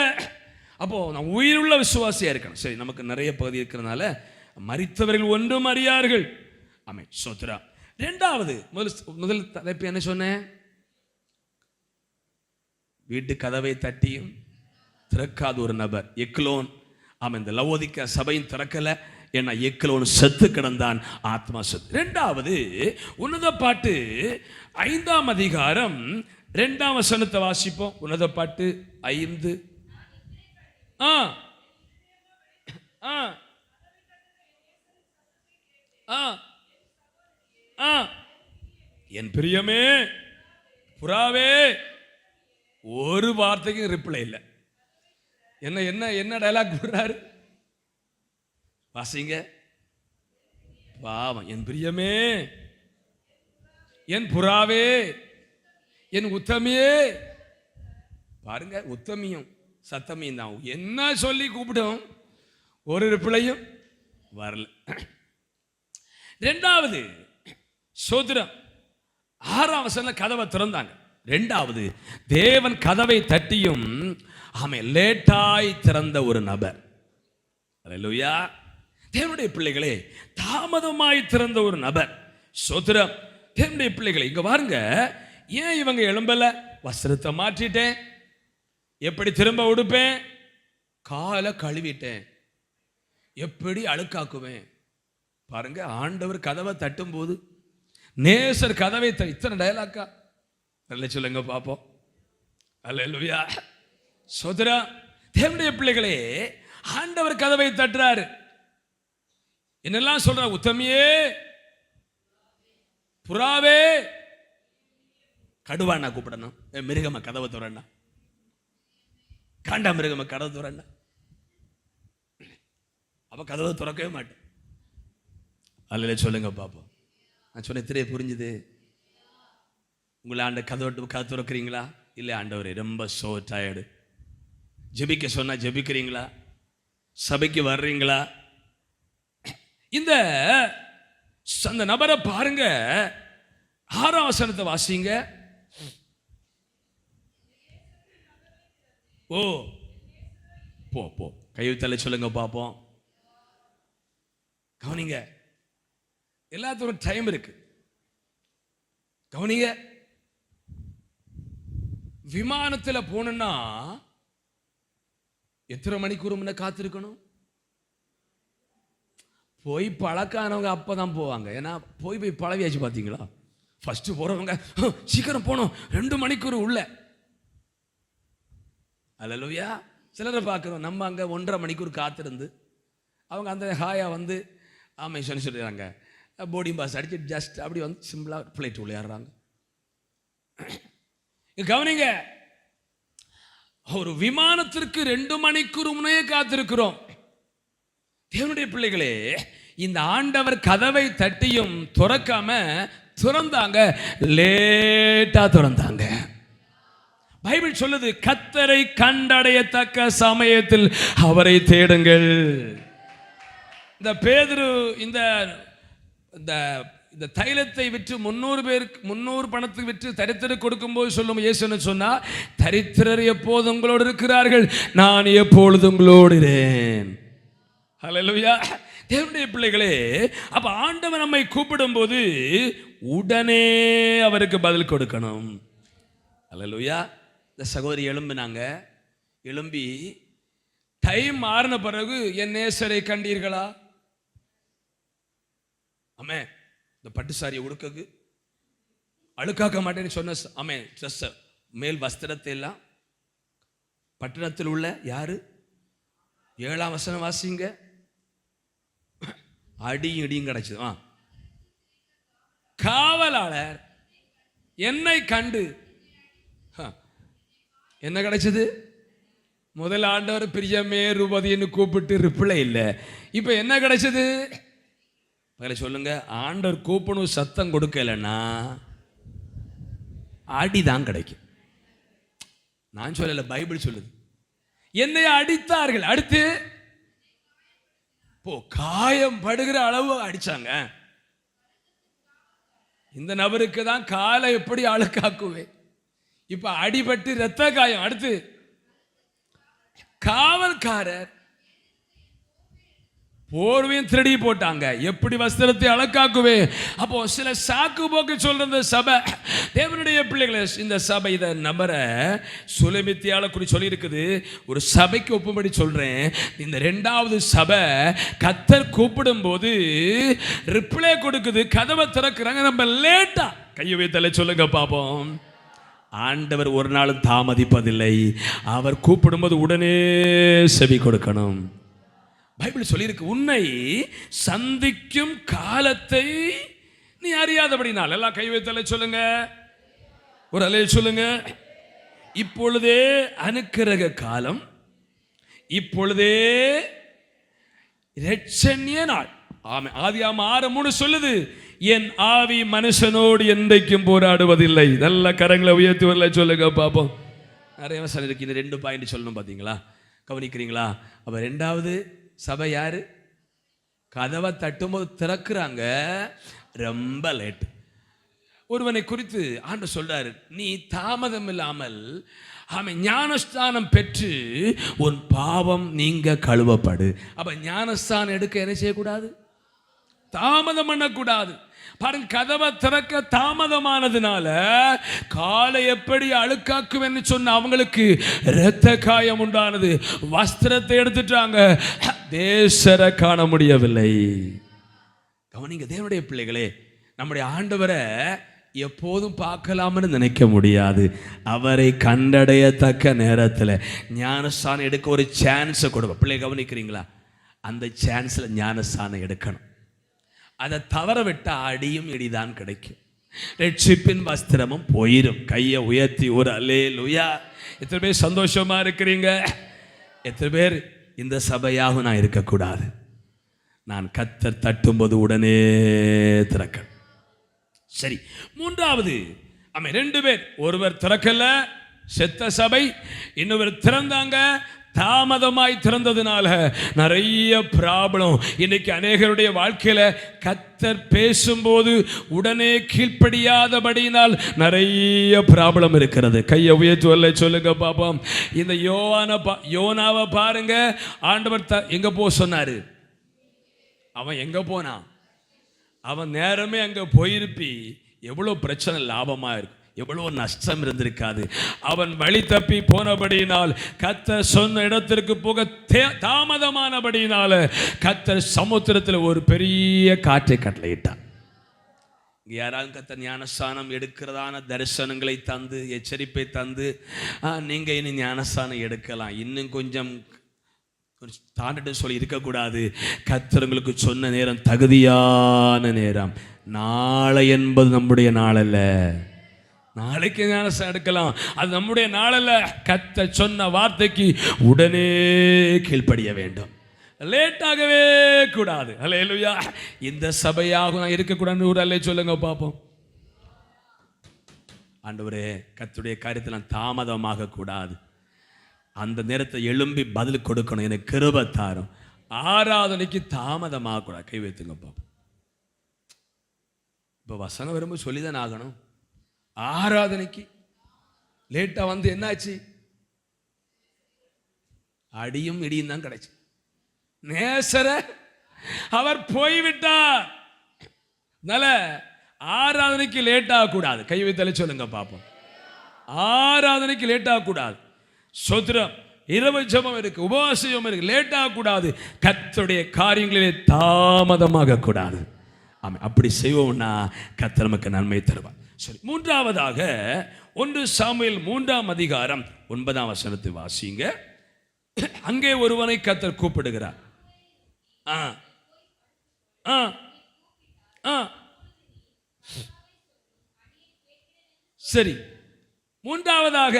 அப்போ நான் உயிருள்ள விசுவாசியா இருக்கணும். சரி, நமக்கு நிறைய பகுதி இருக்கிறதுனால மரித்தவர்கள் ஒன்றும் அறியார்கள். ஆமென், ஸ்தோத்திரா. இரண்டாவது, முதல் தலைப்பு என்ன சொன்னேன்? வீட்டு கதவை தட்டியும் திறக்காத ஒரு நபர் எக்லோன். இந்த லவோதிக்கா சபையும் திறக்கல, ஏன்னா எக்லோன் செத்து கிடந்தான், ஆத்மா செத்து. இரண்டாவது, உன்னத பாட்டு 5ஆம் அதிகாரம் 2ஆம் வசனத்தை வாசிப்போம். உன்னத பாட்டு 5. என் பிரியமே புறாவே. ஒரு வார்த்தைக்கு ரிப்ளை இல்லை. என்ன என்ன என்ன டயலாக் போடுறாரு வாசிங்க. பாவம். என் பிரியமே, என் புறாவே, என் உத்தமியே. பாருங்க, உத்தமியும் சத்தமியும் தான். என்ன சொல்லி கூப்பிடும், ஒரு ரிப்ளையும் வரல. இரண்டாவது சோதரம் 6ஆம் வசனம் கதவை திறந்தாங்க. இரண்டாவது, தேவன் கதவை தட்டியும் லேட்டாய் திறந்த ஒரு நபர். அல்லேலூயா. தேவனுடைய பிள்ளைகளே, தாமதமாய் திறந்த ஒரு நபர். சோதரம். தேவனுடைய பிள்ளைகளை இங்க பாருங்க. ஏன் இவங்க எழும்பல? வஸ்திரத்தை மாற்றிட்டேன், எப்படி திரும்ப உடுப்பேன்? காலை கழுவிட்டேன், எப்படி அழுக்காக்குவேன்? பாருங்க, ஆண்டவர் கதவை தட்டும் போது நேசர் கதவை இத்தனை டயலாக்கா நல்ல சொல்லுங்க பாப்போம். அல்லேலூயா. சோதரா, தேவனுடைய பிள்ளைகளே, ஆண்டவர் கதவை தட்டுறாரு. என்னெல்லாம் சொல்ற? உத்தமியே, புறாவே, கடுவாண்ணா கூப்பிடணும், மிருகம கதவை துறண்ணா, காண்டா மிருகம கதவை துறண்ணா. அப்ப கதவை துறக்கவே மாட்டேன். அல்ல சொல்லுங்க பாப்போம். நான் சொன்ன திரையை புரிஞ்சுது? உங்களை ஆண்ட கதை துறக்கிறீங்களா? இல்லை ஆண்டவரே ரொம்ப சோ டயர்டு. ஜெபிக்க சொன்னா ஜெபிக்கிறீங்களா? சபைக்கு வர்றீங்களா? இந்த அந்த நபரை பாருங்க, 6ஆம் வசனத்தை வாசிங்க. ஓ போ போ, கைவித்தலை சொல்லுங்க பாப்போம். கவனிங்க, எல்லாத்துக்கும் டைம் இருக்கு. கவனிங்க, விமானத்தில் போனா எத்தனை மணிக்கு முன்ன காத்திருக்கணும்? போய் பழக்கானவங்க அப்பதான் போவாங்க. ஏன்னா போய் பழவியாச்சு. பார்த்தீங்களா? ஃபர்ஸ்ட் போறவங்க சீக்கிரம் போனோம், 2 மணிக்கூர் உள்ள. அல்லேலூயா. சிலரை பார்க்குறோம், நம்ம அங்கே 1.5 மணிக்கூர் காத்திருந்து அவங்க அந்த ஹாயா வந்து ஆமை சொல்லிடுறாங்க, போர்டிங் பாஸ் அடிச்சு ஜஸ்ட் அப்படி வந்து சிம்பிளாக ஃப்ளைட் விளையாடுறாங்க. கவனிங்க, ஒரு விமானத்திற்கு 2 மணிக்கூர் முன்னே காத்திருக்கிறோம். தேவனுடைய பிள்ளைகளே, இந்த ஆண்டவர் கதவை தட்டியும் துறக்காம துறந்தாங்க, லேட்டா துறந்தாங்க. பைபிள் சொல்லுது, கர்த்தரை கண்டடையத்தக்க சமயத்தில் அவரை தேடுங்கள். இந்த பேதுரு இந்த இந்த தைலத்தை விற்று 300 பணத்துக்கு விற்று தரித்திரர் கொடுக்கும்போது சொல்லும் இயேசுன்னு சொன்னா, தரித்திரர் எப்போது உங்களோடு இருக்கிறார்கள், நான் எப்பொழுது உங்களோடு இருக்கிறேன். ஹல்லேலூயா. தேவனுடைய பிள்ளைகளே, அப்ப ஆண்டவர் நம்மை கூப்பிடும் போது உடனே அவருக்கு பதில் கொடுக்கணும். ஹல்லேலூயா. இந்த சகோதரி எழும்பினாங்க. எழும்பி டைம் மாறின பிறகு என் நேசரை கண்டீர்களா? ஆமே, இந்த பட்டு சாரியை உடுக்கக்கு அழுக்காக்க மாட்டேன்னு சொன்ன ஆமே ட்ரெஸ் மேல் வஸ்திரத்தை எல்லாம் பட்டணத்தில் உள்ள யாரு? 7ஆம் வசனம் வாசிங்க. அடியும் இடியும் கிடைச்சது. காவலாளர் என்னை கண்டு என்ன கிடைச்சது? முதல் ஆண்டவர் பிரியமே ரூபதின்னு கூப்பிட்டு ரிப்ளை இல்லை. இப்ப என்ன கிடைச்சது? சொல்லுங்க. ஆண்டவர் கூப்பிடும் சத்தம் கொடுக்கலன்னா அடிதான் கிடைக்கும். நான் சொல்லல, பைபிள் சொல்லுது. என்னை அடித்தார்கள். அடுத்து காயம் படுகிற அளவு அடிச்சாங்க. இந்த நபருக்கு தான் காலை எப்படி அழுக்காக்குவேன். இப்ப அடிபட்டு ரத்த காயம். அடுத்து காவல்காரர் போர்வையும் திருடி போட்டாங்க. எப்படி வஸ்திரத்தை அழக்காக்குவே? அப்போ சில சாக்கு போக்கு சொல்ற சபை, தேவனுடைய பிள்ளைகளை, இந்த சபை இத நபரை சுலமித்தியால குறி சொல்லி இருக்குது. ஒரு சபைக்கு ஒப்பும்படி சொல்றேன். இந்த 2வது சபை கர்த்தர் கூப்பிடும் போது ரிப்ளை கொடுக்குது, கதவை திறக்கிறாங்க. நம்ம லேட்டா கையை வைத்தலை சொல்லுங்க பாப்போம். ஆண்டவர் ஒரு நாளும் தாமதிப்பதில்லை. அவர் கூப்பிடும்போது உடனே செவி கொடுக்கணும். பைபிள் சொல்லியிருக்கு, உன்னை சந்திக்கும் காலத்தை நீ அறியாதபடினால். எல்லாம் கை வைத்தலை சொல்லுங்க, ஒரு அலையை சொல்லுங்க. இப்பொழுதே அனுக்கிரக காலம், இப்பொழுதே இரட்சணிய நாள். ஆமே, ஆதியாகமம் 6:3 சொல்லுது, என் ஆவி மனுஷனோடு என்றைக்கும் போராடுவதில்லை. நல்ல கரங்களை உயர்த்தி வரல சொல்லுங்க பாப்போம். நிறைய வசனம் இருக்கு. இந்த 2 பாயிண்ட் சொல்லணும். பார்த்தீங்களா? கவனிக்கிறீங்களா? அப்ப 2வது சபை யாரு? கதவை தட்டும்போது திறக்கிறாங்க, ரொம்ப லேட். ஒருவனை குறித்து ஆண்டவர் சொல்றாரு, நீ தாமதம் இல்லாமல் அவன் ஞானஸ்தானம் பெற்று உன் பாவம் நீங்க கழுவப்படு. அப்ப ஞானஸ்தானம் எடுக்க என்ன செய்யக்கூடாது? தாமதம் பண்ணக்கூடாது. பாருங்க, கதவை திறக்க தாமதமானதுனால காலை எப்படி அழுக்காக்குவேன்னு சொன்ன அவங்களுக்கு இரத்த காயம் உண்டானது. வஸ்திரத்தை எடுத்துட்டாங்க, தேசரை காண முடியவில்லை. கவனிங்க தேவனுடைய பிள்ளைகளே, நம்முடைய ஆண்டவரை எப்போதும் பார்க்கலாம்னு நினைக்க முடியாது. அவரை கண்டடையத்தக்க நேரத்தில் ஞானஸ்தானம் எடுக்க ஒரு சான்ஸை கொடுப்போம். பிள்ளை கவனிக்கிறீங்களா? அந்த சான்ஸில் ஞானஸ்தானம் எடுக்கணும். அதை தவற விட்டால் அடியும் இடிதான் கிடைக்கும். ரட்சிப்பின் வஸ்திரமும் போயிடும். கையை உயர்த்தி ஒரு அல்லேலூயா. எத்தனை பேர் சந்தோஷமா இருக்கிறீங்க? எத்தனை பேர் இந்த சபையாக நான் இருக்கக்கூடாது, நான் கர்த்தர் தட்டும்போது உடனே திறக்கணும். சரி, மூன்றாவது ஆமா, 2 பேர், ஒருவர் திறக்கல செத்த சபை, இன்னொரு திறந்தாங்க தாமதமாய் திறந்ததுனால நிறைய ப்ராப்ளம். இன்னைக்கு அநேகருடைய வாழ்க்கையில கர்த்தர் பேசும்போது உடனே கீழ்ப்படியாதபடியினால் நிறைய ப்ராப்ளம் இருக்கிறது. கையை உயர்த்துவல்ல சொல்லுங்க பாப்போம். இந்த யோனாவை பாருங்க, ஆண்டவர் எங்க போ சொன்னாரு, அவன் எங்க போனான்? அவன் நேரமே அங்க போயிருப்பி எவ்வளவு பிரச்சனை லாபமா இருக்கும், எவ்வளவு நஷ்டம் இருந்திருக்காது. அவன் வழி தப்பி போனபடியினால், கர்த்தர் சொன்ன இடத்திற்கு போக தாமதமானபடியினால கர்த்தர் சமுத்திரத்தில் ஒரு பெரிய காற்றை கட்டளையிட்டார். யாராவது கர்த்தர் ஞானஸ்தானம் எடுக்கிறதான தரிசனங்களை தந்து எச்சரிப்பை தந்து நீங்க இனி ஞானஸ்தானம் எடுக்கலாம், இன்னும் கொஞ்சம் தாண்டிட்டு சொல்லி இருக்கக்கூடாது. கர்த்தர் உங்களுக்கு சொன்ன நேரம் தகுதியான நேரம். நாளை என்பது நம்முடைய நாள் அல்ல. நாளைக்கு ஞானஸ்தானம் எடுக்கலாம், அது நம்முடைய நாளல்ல. கர்த்தர் சொன்ன வார்த்தைக்கு உடனே கீழ்ப்படிய வேண்டும், லேட்டாகவே கூடாது. அல்லேலூயா. இந்த சபையாக நான் இருக்கக்கூடாதுன்னு ஒரு அல்லே சொல்லுங்க பார்ப்போம். ஆண்டவரே, கர்த்தருடைய காரியத்தில் நான் தாமதமாக கூடாது, அந்த நேரத்தை எழும்பி பதில் கொடுக்கணும், எனக்கு கிருபை தாரும். ஆராதனைக்கு தாமதமாக கூடாது. கை வைத்துங்க பார்ப்போம். இப்போ வசனம் வரும்போது சொல்லிதான் ஆகணும். ஆராதனைக்கு லேட்டா வந்து என்னாச்சு? அடியும் இடியும் தான் கிடைச்சு. நேசர அவர் போய்விட்டார். ஆராதனைக்கு லேட் ஆகக்கூடாது. கை வைத்தல சொல்லுங்க பாப்போம். ஆராதனைக்கு லேட் ஆகக்கூடாது. சோத்திரம், இரவு ஜெபம் இருக்கு, உபவாச ஜெபம் இருக்கு, லேட் ஆகக்கூடாது. கர்த்தருடைய காரியங்களிலே தாமதமாக கூடாது. ஆமாம், அப்படி செய்வோம்னா கர்த்தர் நமக்கு நன்மை தருவார். சரி, மூன்றாவதாக 1 சாமுவேல் 3ஆம் அதிகாரம் 9ஆம் வசனத்தை வாசிங்க. அங்கே ஒருவனை கர்த்தர் கூப்பிடுகிறார். சரி, மூன்றாவதாக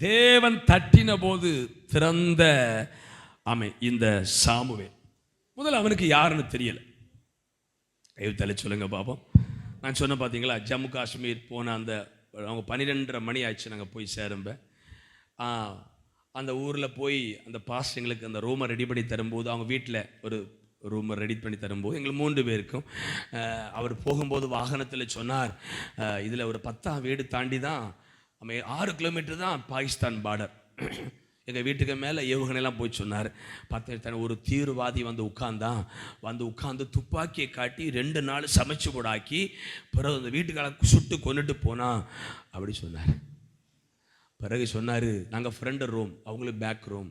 தேவன் தட்டின போது திறந்த இந்த சாமுவேல். முதல்ல அவனுக்கு யாருன்னு தெரியல. கைத்தலை சொல்லுங்க பாப்போம். நான் சொன்ன பார்த்தீங்களா, ஜம்மு காஷ்மீர் போன அந்த அவங்க 12:30 மணி ஆயிடுச்சு நாங்கள் போய் சேரும்ப. அந்த ஊரில் போய் அந்த பாஸ்டங்களுக்கு அந்த ரூமை ரெடி பண்ணி தரும்போது, அவங்க வீட்டில் ஒரு ரூமை ரெடி பண்ணி தரும்போது எங்களுக்கு 3 பேருக்கும் அவர் போகும்போது வாகனத்தில் சொன்னார், இதில் ஒரு 10ஆம் வீடு தாண்டி தான் 6 கிலோமீட்டர் தான் பாகிஸ்தான் பார்டர். எங்கள் வீட்டுக்கு மேலே ஏவுகணைலாம் போய் சொன்னார். பார்த்தா ஒரு தீவிரவாதி வந்து உட்கார்ந்து துப்பாக்கியை காட்டி 2 நாள் சமைச்சு போடாக்கி பிறகு அந்த வீட்டுக்கால சுட்டு கொண்டுட்டு போனான் அப்படி சொன்னார். பிறகு சொன்னார், நாங்கள் ஃப்ரெண்டு ரூம், அவங்களுக்கு பேக் ரூம்,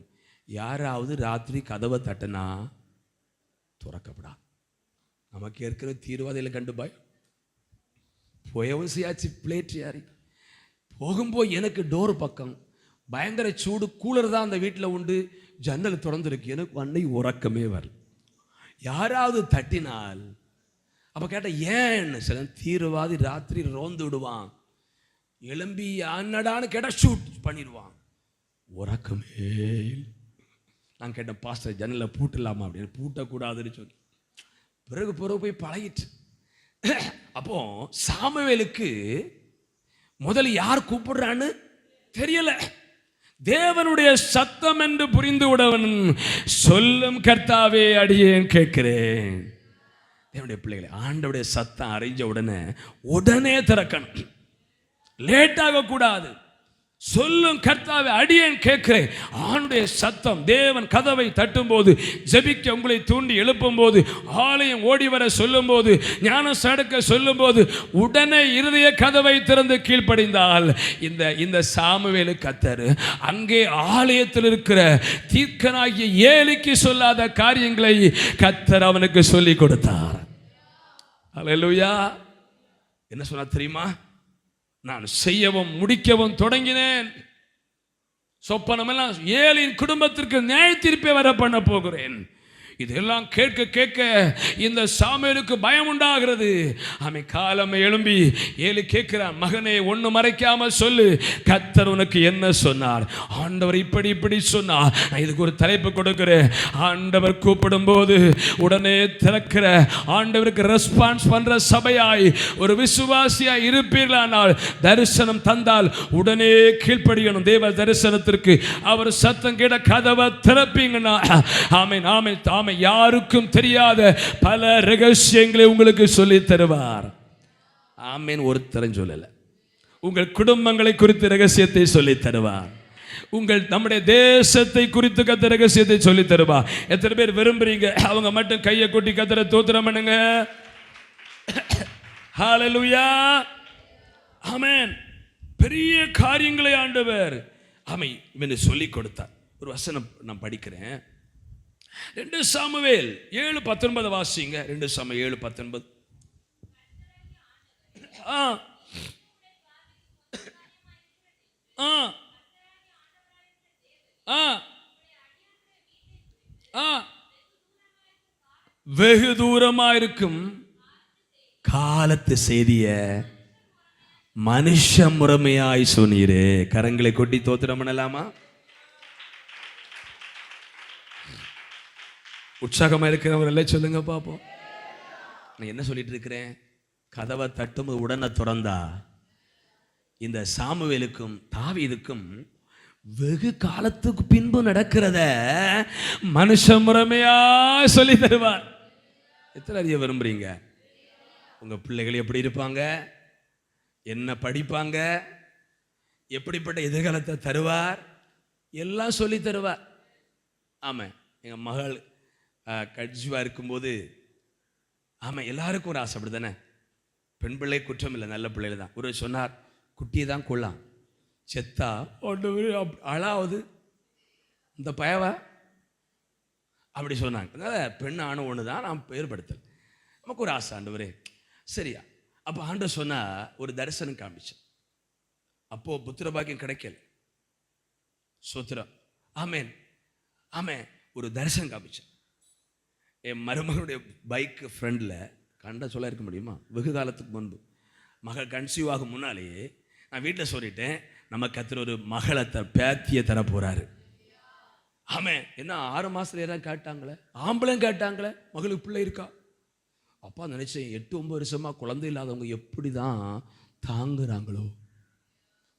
யாராவது ராத்திரி கதவை தட்டினா துறக்கப்படா. நமக்கு ஏற்கனவே தீவிரவாதிகளை கண்டு பயம், போயவும் செய்யாச்சு பிளேட் யாரி போகும்போது எனக்கு டோர் பக்கம் பயங்கர சூடு, கூலர் தான் அந்த வீட்டில் உண்டு, ஜன்னல் திறந்துருக்கு, எனக்கு அன்னை உறக்கமே வரல. யாராவது தட்டினால் அப்போ கேட்ட ஏன்னு சில தீவிரவாதி ராத்திரி ரோந்து விடுவான், எழும்பி அன்னடான்னு கேட்டால் ஷூட் பண்ணிடுவான், உறக்கமே. நான் கேட்டேன், பாஸ்டர் ஜன்னலில் பூட்டலாமா அப்படின்னு. பூட்டக்கூடாதுன்னு சொல்லி பிறகு போய் பழகிட்டு. அப்போ சாமுவேலுக்கு முதல்ல யார் கூப்பிடுறான்னு தெரியல. தேவனுடைய சத்தம் என்று புரிந்து விடவன் சொல்லும், கர்த்தாவே அடியேன் கேட்கிறேன். தேவனுடைய பிள்ளைகளை ஆண்டவருடைய சத்தம் அறிஞ்ச உடனே திறக்கணும், லேட் ஆகக்கூடாது. சொல்லும் கர்த்தாவே அடியேன் கேட்கிறேன். ஆண்டுடைய சத்தம் தேவன் கதவை தட்டும் போது, ஜெபிக்க உங்களை தூண்டி எழுப்பும் போது, ஆலயம் ஓடி வர சொல்லும் போது, ஞானம் சடக்க சொல்லும் போது, உடனே இருதய கதவை திறந்து கீழ்ப்படிந்தால் இந்த சாமுவேலு கர்த்தர் அங்கே ஆலயத்தில் இருக்கிற தீர்க்கனாகிய ஏலிக்கு சொல்லாத காரியங்களை கர்த்தர் அவனுக்கு சொல்லி கொடுத்தார். அல்லேலூயா. என்ன சொன்னா தெரியுமா? நான் செய்யவும் முடிக்கவும் தொடங்கினேன். சொப்பனமெல்லாம் ஏலின் குடும்பத்திற்கு நியாய தீர்ப்பை வர பண்ண போகிறேன். இதெல்லாம் கேட்க கேட்க இந்த சாமுவேலுக்கு பயம் உண்டாகிறது. அவன் காலமே எழும்பி ஏலி கேட்கிறான், மகனே ஒன்று மறைக்காமல் சொல்லு, கர்த்தர் உனக்கு என்ன சொன்னார்? ஆண்டவர் இப்படி இப்படி சொன்னார். நான் இதுக்கு ஒரு தலைப்பு கொடுக்கிறேன். ஆண்டவர் கூப்பிடும் போது உடனே திறக்கிற, ஆண்டவருக்கு ரெஸ்பான்ஸ் பண்ற சபையாய் ஒரு விசுவாசியாய் இருப்பீர்களானால், தரிசனம் தந்தால் உடனே கீழ்ப்படியணும். தேவ தரிசனத்திற்கு அவர் சத்தம் கேட்ட கதவை திறப்பீங்கன்னா ஆமென் ஆமென் ஆமென். யாருக்கும் தெரியாத பல ரகசியங்களை உங்களுக்கு சொல்லி தருவார். ஆமென். ஒருத்தரும் சொல்லல. உங்கள் குடும்பங்களை குறித்து ரகசியத்தை சொல்லி தருவார். நம்முடைய தேசத்தை குறித்து கர்த்தர் ரகசியத்தை சொல்லி தருவார். எத்தனை பேர் விரும்புறீங்க? அவங்க மட்டும் கையை கொட்டி கர்த்தரை ஸ்தோத்திரம் பண்ணுங்க. ஹல்லேலூயா. ஆமென். பெரிய காரியங்களை ஆண்டவர் இவனை சொல்லி கொடுத்தார். ஒரு வசனம் நான் படிக்கிறேன். 2 சாமுவேல் 7:19 வாசிங்க. 2 சாமுவேல் 7:19. வெகு தூரமாயிருக்கும் காலத்து செய்திய மனுஷ முறைமையாய் சொன்னீரே. கரங்களை கொட்டி ஸ்தோத்திரம் பண்ணலாமா? உற்சாகமா இருக்கிறவங்க சொல்லுங்க பாப்போம். நான் என்ன சொல்லிட்டு இருக்கிறேன்? கதவை தட்டும் உடனே திறந்தா இந்த சாமுவேலுக்கும் தாவீதுக்கும் வெகு காலத்துக்கு பின்பு நடக்கிறத மனுஷ முறைமையா சொல்லி தருவார். எத்தனை அறிய விரும்புறீங்க? உங்க பிள்ளைகள் எப்படி இருப்பாங்க, என்ன படிப்பாங்க, எப்படிப்பட்ட எதிர்காலத்தை தருவார், எல்லாம் சொல்லி தருவார். ஆமா, எங்க மகள் கட்சிவாக இருக்கும்போது எல்லாருக்கும் ஒரு ஆசை, அப்படி தானே? பெண் பிள்ளை குற்றம் இல்லை, நல்ல பிள்ளைகள் தான். ஒரு சொன்னார், குட்டியை தான் கொள்ளலாம், செத்தா ஒன்று அழாவது இந்த பயவா அப்படி சொன்னாங்க. அதனால் பெண் ஆணு ஒன்று தான் நாம் ஏற்படுத்தல். நமக்கு ஒரு ஆசை, ஆண்டவரே சரியா. அப்போ ஆண்டவர் சொன்னால் ஒரு தரிசனம் காமிச்சேன். அப்போது புத்திர பாக்கியம் கிடைக்கல. சோத்திரம். ஆமேன் ஆமேன். ஒரு தரிசனம் காமிச்சேன். என் மருமகளுடைய பைக்கு ஃப்ரெண்டில் கண்ட சொல்ல இருக்க முடியுமா? வெகு காலத்துக்கு முன்பு மகள் கன்சீவ் ஆகும் முன்னாலேயே நான் வீட்டில் சொல்லிட்டேன், நம்ம கர்த்தர் ஒரு மகளை பேத்தியை தர போகிறாரு. ஆமாம். என்ன 6 மாதத்துல யாராவது கேட்டாங்களே, ஆம்பளையும் கேட்டாங்களே, மகளுக்கு பிள்ளை இருக்கா? அப்பா நினச்சேன், 8-9 வருஷமாக குழந்தை இல்லாதவங்க எப்படி தான் தாங்குறாங்களோ,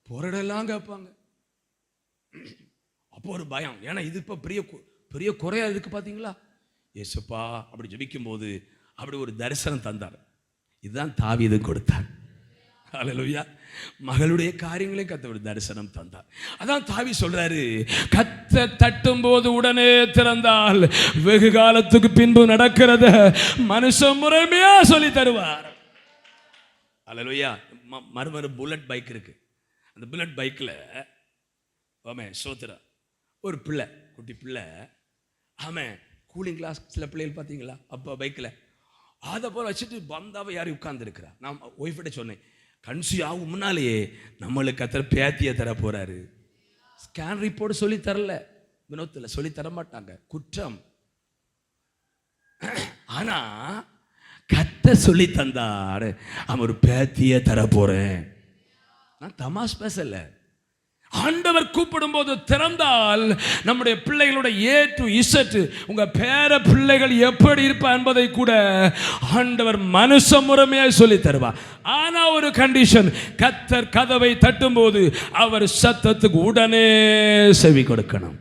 போராடெல்லாம் கேட்பாங்க. அப்போ ஒரு பயம். ஏன்னா இது இப்போ பெரிய குறையா இருக்கு பார்த்தீங்களா? ஏசப்பா அப்படி ஜெபிக்கும் போது அப்படி ஒரு தரிசனம் தந்தார். இதுதான் தாவீது கொடுத்தார். ஹல்லேலூயா. மகளுடைய காரியங்களை கர்த்தர் ஒரு தரிசனம் தந்தார். அதான் தாவீது சொல்றாரு, கர்த்தர் தட்டும் போது உடனே திறந்தால் வெகு காலத்துக்கு பின்பு நடக்கிறத மனுஷ முறைமையா சொல்லி தருவார். ஹல்லேலூயா. மறுமறு புல்லட் பைக் இருக்கு. அந்த புல்லட் பைக்கில் சோத்திரா ஒரு பிள்ளை, குட்டி பிள்ளை. ஆமாம், கூலிங் கிளாஸ் சில பிள்ளைகள் பார்த்தீங்களா? அப்போ பைக்கில் அதை போல் வச்சுட்டு பந்தாவை யாரும் உட்கார்ந்துருக்கிறா. நான் ஒய்ஃபிட்ட சொன்னேன், கன்சீவ் ஆகும் முன்னாலேயே நம்மளுக்கு கர்த்தர் பேத்தியை தர போகிறாரு. ஸ்கேன் ரிப்போர்ட் சொல்லி தரல, வினோத்தில் சொல்லி தர மாட்டாங்க, குற்றம். ஆனால் கர்த்தர் சொல்லி தந்தார், அவன் ஒரு பேத்தியை தர போகிறேன். நான் தமாஷ் பேசலை. ஆண்டவர் கூப்பிடும் போது திறந்தால் நம்முடைய பிள்ளைகளுடைய A to Z, உங்க பேர பிள்ளைகள் எப்படி இருப்பா என்பதை கூட ஆண்டவர் மனுஷ முறைமையாக சொல்லி தருவார். ஆனா ஒரு கண்டிஷன், கர்த்தர் கதவை தட்டும் போது அவர் சத்தத்துக்கு உடனே செவி கொடுக்கணும்.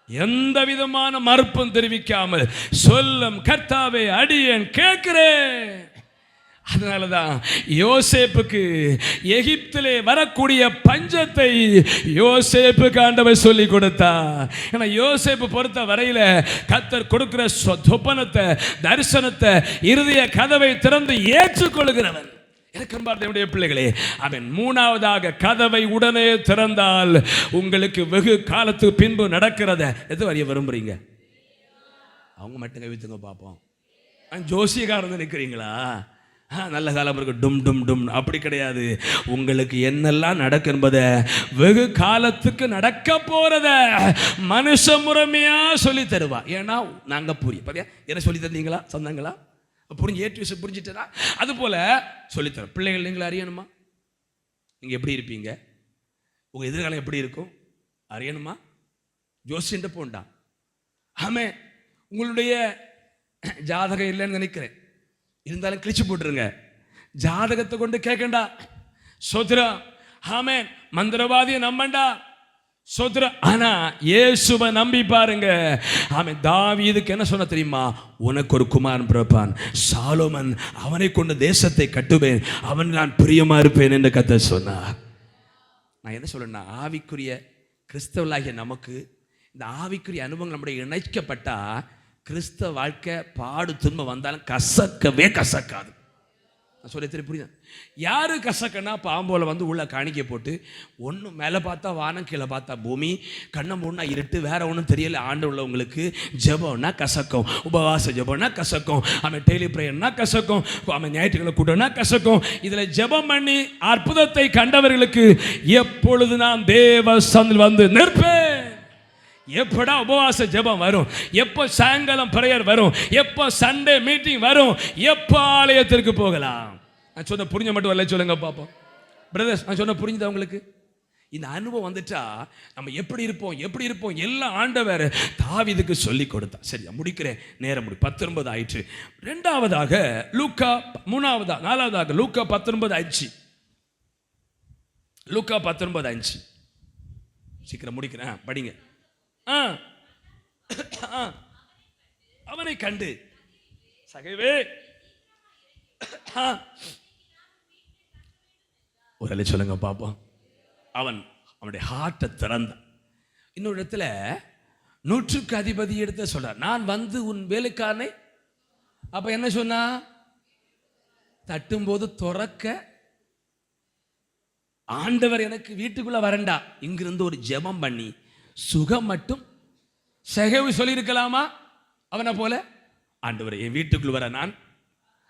எந்த விதமான மறுப்பும் தெரிவிக்காமல் சொல்லும், கர்த்தாவே அடியேன் கேட்கிறேன். அதனாலதான் யோசேப்புக்கு எகிப்திலே வரக்கூடிய பஞ்சத்தை யோசேப்புக்கு ஆண்டவர் சொல்லி கொடுத்தா. ஏன்னா யோசேப்பு பொறுத்த வரையில கர்த்தர் கொடுக்கிற சொப்பனத்தை, தரிசனத்தை, இருதய கதவை திறந்து ஏற்றுக்கொள்கிறவன். எனக்கன்பார்ந்த பிள்ளைகளே, அவன் மூணாவதாக கதவை உடனே திறந்தால் உங்களுக்கு வெகு காலத்துக்கு பின்பு நடக்கிறத எது வரைய விரும்புறீங்க? அவங்க மட்டும் கவித்துங்க பார்ப்போம். ஜோசியக்காரங்க நிற்கிறீங்களா? நல்ல காலம் இருக்கு, டும் டும் டும். அப்படி கிடையாது. உங்களுக்கு என்னெல்லாம் நடக்கும் என்பதை, வெகு காலத்துக்கு நடக்க போறத மனுஷ முறைமையா சொல்லி தருவா. ஏன்னா நாங்க புரிய என்ன சொல்லி தந்தீங்களா, சொன்னாங்களா, புரிஞ்சு ஏற்று புரிஞ்சுட்டா, அது போல சொல்லித்தர. பிள்ளைகள் நீங்களை அறியணுமா? நீங்க எப்படி இருப்பீங்க, உங்க எதிர்காலம் எப்படி இருக்கும் அறியணுமா? ஜோசியன்ட்ட போண்டா. ஆமே, உங்களுடைய ஜாதகம் இல்லைன்னு நினைக்கிறேன், இருந்தாலும் கிழிச்சு போட்டுருங்க. ஜாதகத்தை கொண்டு கேட்கண்டா. சோத்ரா. ஆமென். மந்திரவாதியை நம்பண்டா. சோத்ரா. ஆனா இயேசுவை நம்பி பாருங்க. ஆமென். தாவீதுக்கு என்ன சொன்ன தெரியுமா? உனக்கு ஒரு குமாரன் பிறப்பான், சாலோமன், அவனை கொண்டு தேசத்தை கட்டுவேன், அவன் நான் பிரியமா இருப்பேன் என்று கர்த்தர் சொன்னார். நான் என்ன சொல்றேன்னா, ஆவிக்குரிய கிறிஸ்தவர்களாகிய நமக்கு இந்த ஆவிக்குரிய அனுபவங்கள் நம்முடைய இணைக்கப்பட்டா கிறிஸ்தவ வாழ்க்கை பாடு துன்பம் வந்தாலும் கசக்கவே கசக்காது. நான் சொல்ல தெரியும், புரியுது? யாரு கசக்கன்னா, பாம்போல வந்து உள்ள காணிக்கை போட்டு ஒன்று மேலே பார்த்தா வானம், கீழே பார்த்தா பூமி, கண்ணை மூணா இருட்டு, வேற ஒன்றும் தெரியல ஆண்டு உள்ளவங்களுக்கு. ஜெபம்னா கசக்கும், உபவாச ஜெபம்னா கசக்கும், அவன் டெய்லி ப்ரேயர்னா கசக்கும், அவன் ஞாயிற்றுக்கிழமை கூட்டம்னா கசக்கும். இதில் ஜெபம் பண்ணி அற்புதத்தை கண்டவர்களுக்கு எப்பொழுது நான் தேவ சந்தில் வந்து நிற்பேன். எப்படா உபவாச ஜெபம் வரும், எப்போ சாயங்காலம் பிரேயர் வரும், எப்போ சண்டே மீட்டிங் வரும், எப்போ ஆலயத்திற்கு போகலாம்? நான் சொன்ன புரிஞ்ச மட்டும் வரல சொல்லுங்க பாப்போம். பிரதர்ஸ், நான் சொன்ன புரிஞ்சுதா உங்களுக்கு? இந்த அனுபவம் வந்துட்டா நம்ம எப்படி இருப்போம் எல்லாம் ஆண்டவர் தாவீதுக்கு சொல்லி கொடுத்தா. சரியா, முடிக்கிறேன், நேரம் 19 ஆயிற்று. ரெண்டாவதாக லூக்கா, நாலாவதாக லூக்கா 19:5. லூக்கா 19:5. சீக்கிரம் முடிக்கிறேன், படிங்க. அவனை கண்டு சகைவே ஒரு சொல்லுங்க பாப்போம். அவனுடைய ஹார்ட்டை திறந்தான். இன்னொரு இடத்துல 100க்கு அதிபதி எடுத்த சொல்றார், நான் வந்து உன் வேலைக்காரனை. அப்ப என்ன சொன்னா? தட்டும்போது துறக்க ஆண்டவர் எனக்கு வீட்டுக்குள்ள வரண்டா, இங்கிருந்து ஒரு ஜெபம் பண்ணி சுகம் மட்டும். சகேவு சொல்லியிருக்கலாமா அவனை போல? ஆண்டவர் என் வீட்டுக்குள் வர நான்.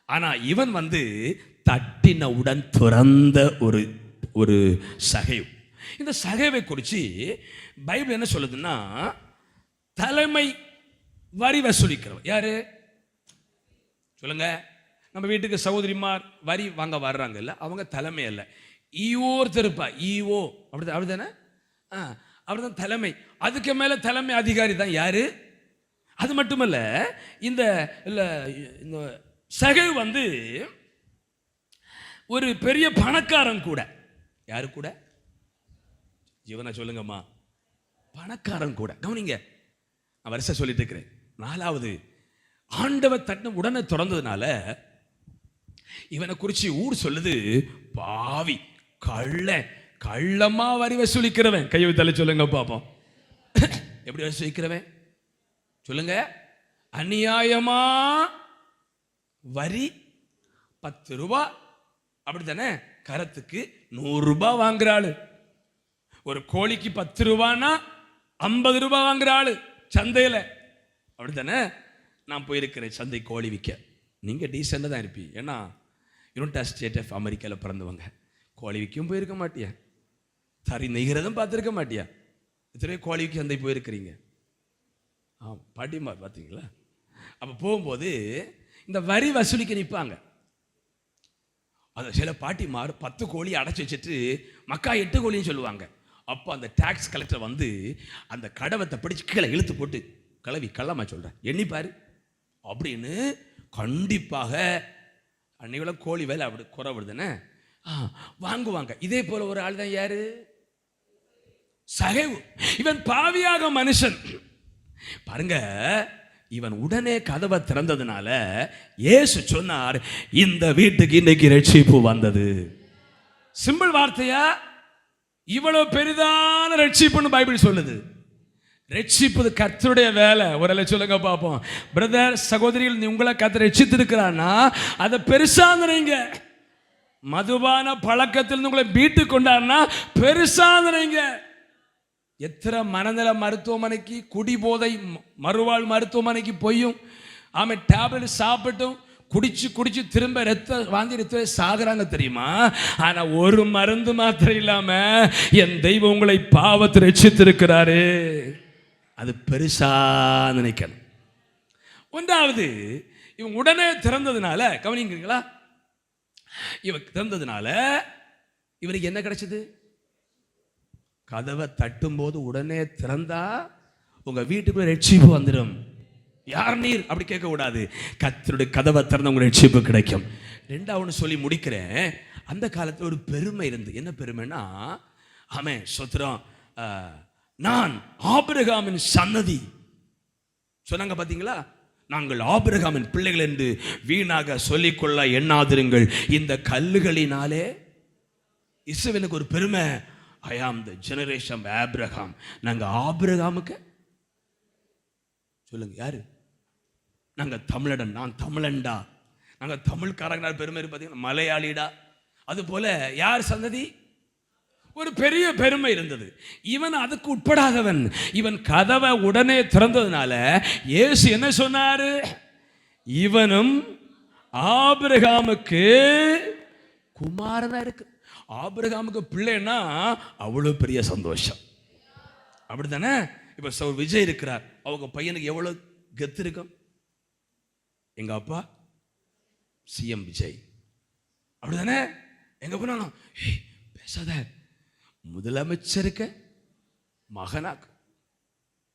ஆனா இவன் வந்து தட்டினவுடன் துறந்த ஒரு சகேவு. இந்த சகேவை குறித்து பைபிள் என்ன சொல்லுதுன்னா, தலைமை வரி வசூலிக்கிறவர் யாரு சொல்லுங்க? நம்ம வீட்டுக்கு சகோதரிமார் வரி வாங்க வர்றாங்கல்ல, அவங்க தலைமை அல்ல, ஈவோர் திருப்பா. ஈவோ அப்படிதானே? அவர்தான் தலைமை. அதுக்கு மேல தலைமை அதிகாரி தான் யாரு? அது மட்டுமல்ல, இந்த சகேவு வந்து ஒரு பெரிய பணக்காரன் கூட. யாரு கூட? ஜீவனா சொல்லுங்கம்மா. பணக்காரன் கூட. கவனிங்க, நான் வரிசை சொல்லிட்டு இருக்கிறேன். நாலாவது, ஆண்டவர் தட்டின உடனே திறந்ததுனால இவனை குறிச்சு ஊர் சொல்லுது, பாவி, கள்ளமா வரி வசூலிக்கிறவன். கையை தலை சொல்லுங்க பாப்போம். எப்படி வசூலிக்கிறவன் சொல்லுங்க? அநியாயமா வரி 10 ரூபாய், அப்படித்தானே? கரத்துக்கு 100 ரூபாய் வாங்குற ஆளு. ஒரு கோழிக்கு 10 ரூபான்னா 50 ரூபாய் வாங்குற ஆளு சந்தையில, அப்படித்தானே? நான் போயிருக்கிறேன் சந்தை கோழி விற்க. நீங்க டீசெண்டா தான் இருப்பீங்க, ஏன்னா யுனைடெட் ஸ்டேட் ஆஃப் அமெரிக்காவில் பிறந்தவங்க. கோழி விற்கும் போயிருக்க மாட்டியா, தறி நெய்கிறதும் பார்த்துருக்க மாட்டியா? இத்தனை கோழிக்கு சந்தை போயிருக்கிறீங்க. பாட்டிமா பார்த்தீங்களா? அப்போ போகும்போது இந்த வரி வசூலிக்க நிற்பாங்க. அது சில பாட்டிமார் 10 கோழி அடைச்சி வச்சுட்டு மக்கா 8 கோழின்னு சொல்லுவாங்க. அப்போ அந்த டாக்ஸ் கலெக்டர் வந்து அந்த கடவத்தை பிடிச்சி கீழே இழுத்து போட்டு, கலவி கள்ளமா சொல்கிறேன் எண்ணிப்பாரு அப்படின்னு கண்டிப்பாக அன்னைக்குள்ள கோழி வேலை அப்படி குறைவுதுன்னு வாங்குவாங்க. இதே போல ஒரு ஆள் தான் யாரு? சகேவு. இவன் பாவியாக மனுஷன். பாருங்க, இவன் உடனே கதவை திறந்ததுனால இயேசு சொன்னார், இந்த வீட்டுக்கு இன்னைக்கு ரட்சிப்பு வந்தது. சிம்பிள் வார்த்தையா, இவ்வளவு பெரிதான ரட்சிப்புன்னு பைபிள் சொல்லுது. ரட்சிப்பது கர்த்தருடைய வேலை. ஒரு சொல்லுங்க பார்ப்போம். பிரதர், சகோதரிகள், உங்களை கர்த்தர் ரட்சித்திருக்கிறான்னா அதை பெருசா நினைங்க. மதுபான பழக்கத்தில் உங்களை மீட்டு கொண்டாருன்னா பெருசா நினைங்க. எத்தனை மனநல மருத்துவமனைக்கு, குடி போதை மறுவாழ் மருத்துவமனைக்கு போயும் டேப்லெட் சாப்பிட்டும் குடிச்சு திரும்ப ரத்த சாகுறாங்க தெரியுமா? ஆனா ஒரு மருந்து மாத்திரை இல்லாம என் தெய்வம் உங்களை பாவத்தை ரட்சித்திருக்கிறாரு. அது பெருசா நினைக்கணும். ஒன்றாவது, இவன் உடனே திறந்ததுனால, கவனிங்களா, இவன் திறந்ததுனால இவனுக்கு என்ன கிடைச்சது? கதவை தட்டும் போது உடனே திறந்தா உங்க வீட்டுக்குள்ள ரட்சிப்பு வந்துடும். யார் நீர் அப்படி கேட்க கூடாது. கர்த்தருடைய கதவை திறந்த உங்களுக்கு ரட்சிப்பு கிடைக்கும். ரெண்டாவது சொல்லி முடிக்கிறேன். அந்த காலத்தில் ஒரு பெருமை இருந்து. என்ன பெருமைன்னா, ஆமென் ஸ்தோத்திரம், நான் ஆபிரகாமின் சன்னதி சொன்னாங்க பாத்தீங்களா? நாங்கள் ஆபிரகாமின் பிள்ளைகள் என்று வீணாக சொல்லிக்கொள்ள எண்ணாதிருங்கள், இந்த கல்லுகளினாலே. இஸ்ரவேலுக்கு ஒரு பெருமை, ஐ ஆம் தி ஜெனரேஷன் ஆபிரகாம். நாங்க ஆபிரகாமுக்கு சொல்லுங்க யாரு? நாங்க தமிழடன், நான் தமிழன்டா, நாங்க தமிழ்காரங்க. பெருமை பார்த்தீங்கன்னா மலையாளிடா. அது போல யார் சந்ததி? ஒரு பெரிய பெருமை இருந்தது. இவன் அதுக்கு உட்படாதவன். இவன் கதவை உடனே திறந்ததுனால இயேசு என்ன சொன்னாரு? இவனும் ஆபிரகாமுக்கு குமாரனா இருக்கு. ஆபிரகாமுக்கு பிள்ளைன்னா அவ்வளவு பெரிய சந்தோஷம், அப்படித்தானே? இப்ப விஜய் இருக்கிறார், அவங்க பையனுக்கு எவ்வளவு கெத்து இருக்கும். எங்க அப்பா சிஎம் விஜய், அப்படிதானே? எங்க போனாலும் பேசாத, முதலமைச்சருக்கு மகனாக்கு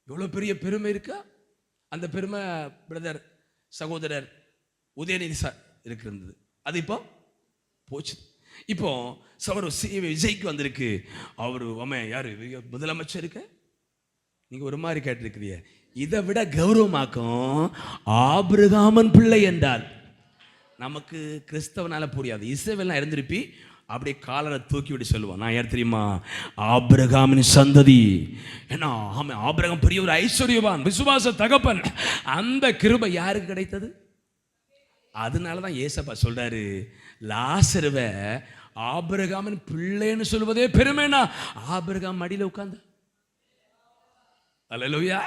எவ்வளவு பெரிய பெருமை இருக்கா. அந்த பெருமை பிரதர் சகோதரர் உதயநிதி சார் இருக்கிறது. அது இப்போ போச்சு. இப்போ விஜய்க்கு வந்திருக்கு. அவரு யாரு முதலமைச்சருக்கு. நீங்க ஒரு மாதிரி கேட்டிருக்கிறீங்க. இதை விட கௌரவமாக்கும் ஆபிரகாமன் பிள்ளை என்றால் நமக்கு கிறிஸ்தவனால புரியாது. இஸ்ரவேல்னா இருந்திருப்பி அப்படியே காலரை தூக்கி விட்டு சொல்லுவான், நான் யார் தெரியுமா? ஆபிரகாமின் சந்ததி. ஏன்னா ஆபிரகாம் பெரிய ஒரு ஐஸ்வர்யவான், விசுவாச தகப்பன். அந்த கிருபை யாருக்கு கிடைத்தது? அதனாலதான் ஏசப்பா சொல்றாரு, லாசருவை ஆபிரகாமின் பிள்ளைன்னு சொல்வதே பெருமைனா. ஆபிரகாம் மடியில உட்கார்ந்து, அல்லேலூயா.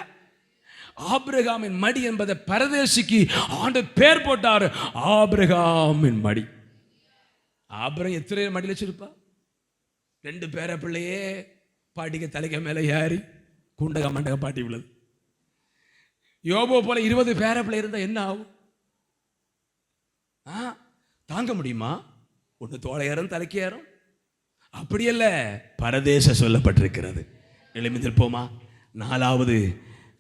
ஆபிரகாமின் மடி என்பதை பரதேசிக்கு ஆண்டு பேர் போட்டார், ஆபிரகாமின் மடி. ஆபிரகாம் எத்தனை மடியில் வச்சிருப்பா? 2 பேர பிள்ளையே பாட்டிக்கு தலைக்க மேல ஏறி குண்டக மண்டக பாட்டி விழுது. யோபோ போல 20 பேர பிள்ளை இருந்தா என்ன ஆகும்? தாங்க முடியுமா? ஒன்று தோளையரும் தலைக்கு ஏறும். அப்படியல்ல பரதேச சொல்லப்பட்டிருக்கிறது. எழுமிந்திருப்போமா? 4வது,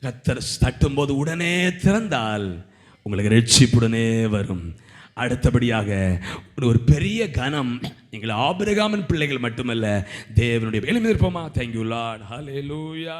கர்த்தர் தட்டும் போது உடனே திறந்தால் உங்களுக்கு ரட்சிப்புடனே வரும். அடுத்தபடியாக ஒரு பெரிய கனம், நீங்கள் ஆபிரகாமின் பிள்ளைகள் மட்டுமல்ல, தேவனுடைய. எழுமிந்திருப்போமா? Thank you Lord. ஹல்லேலூயா.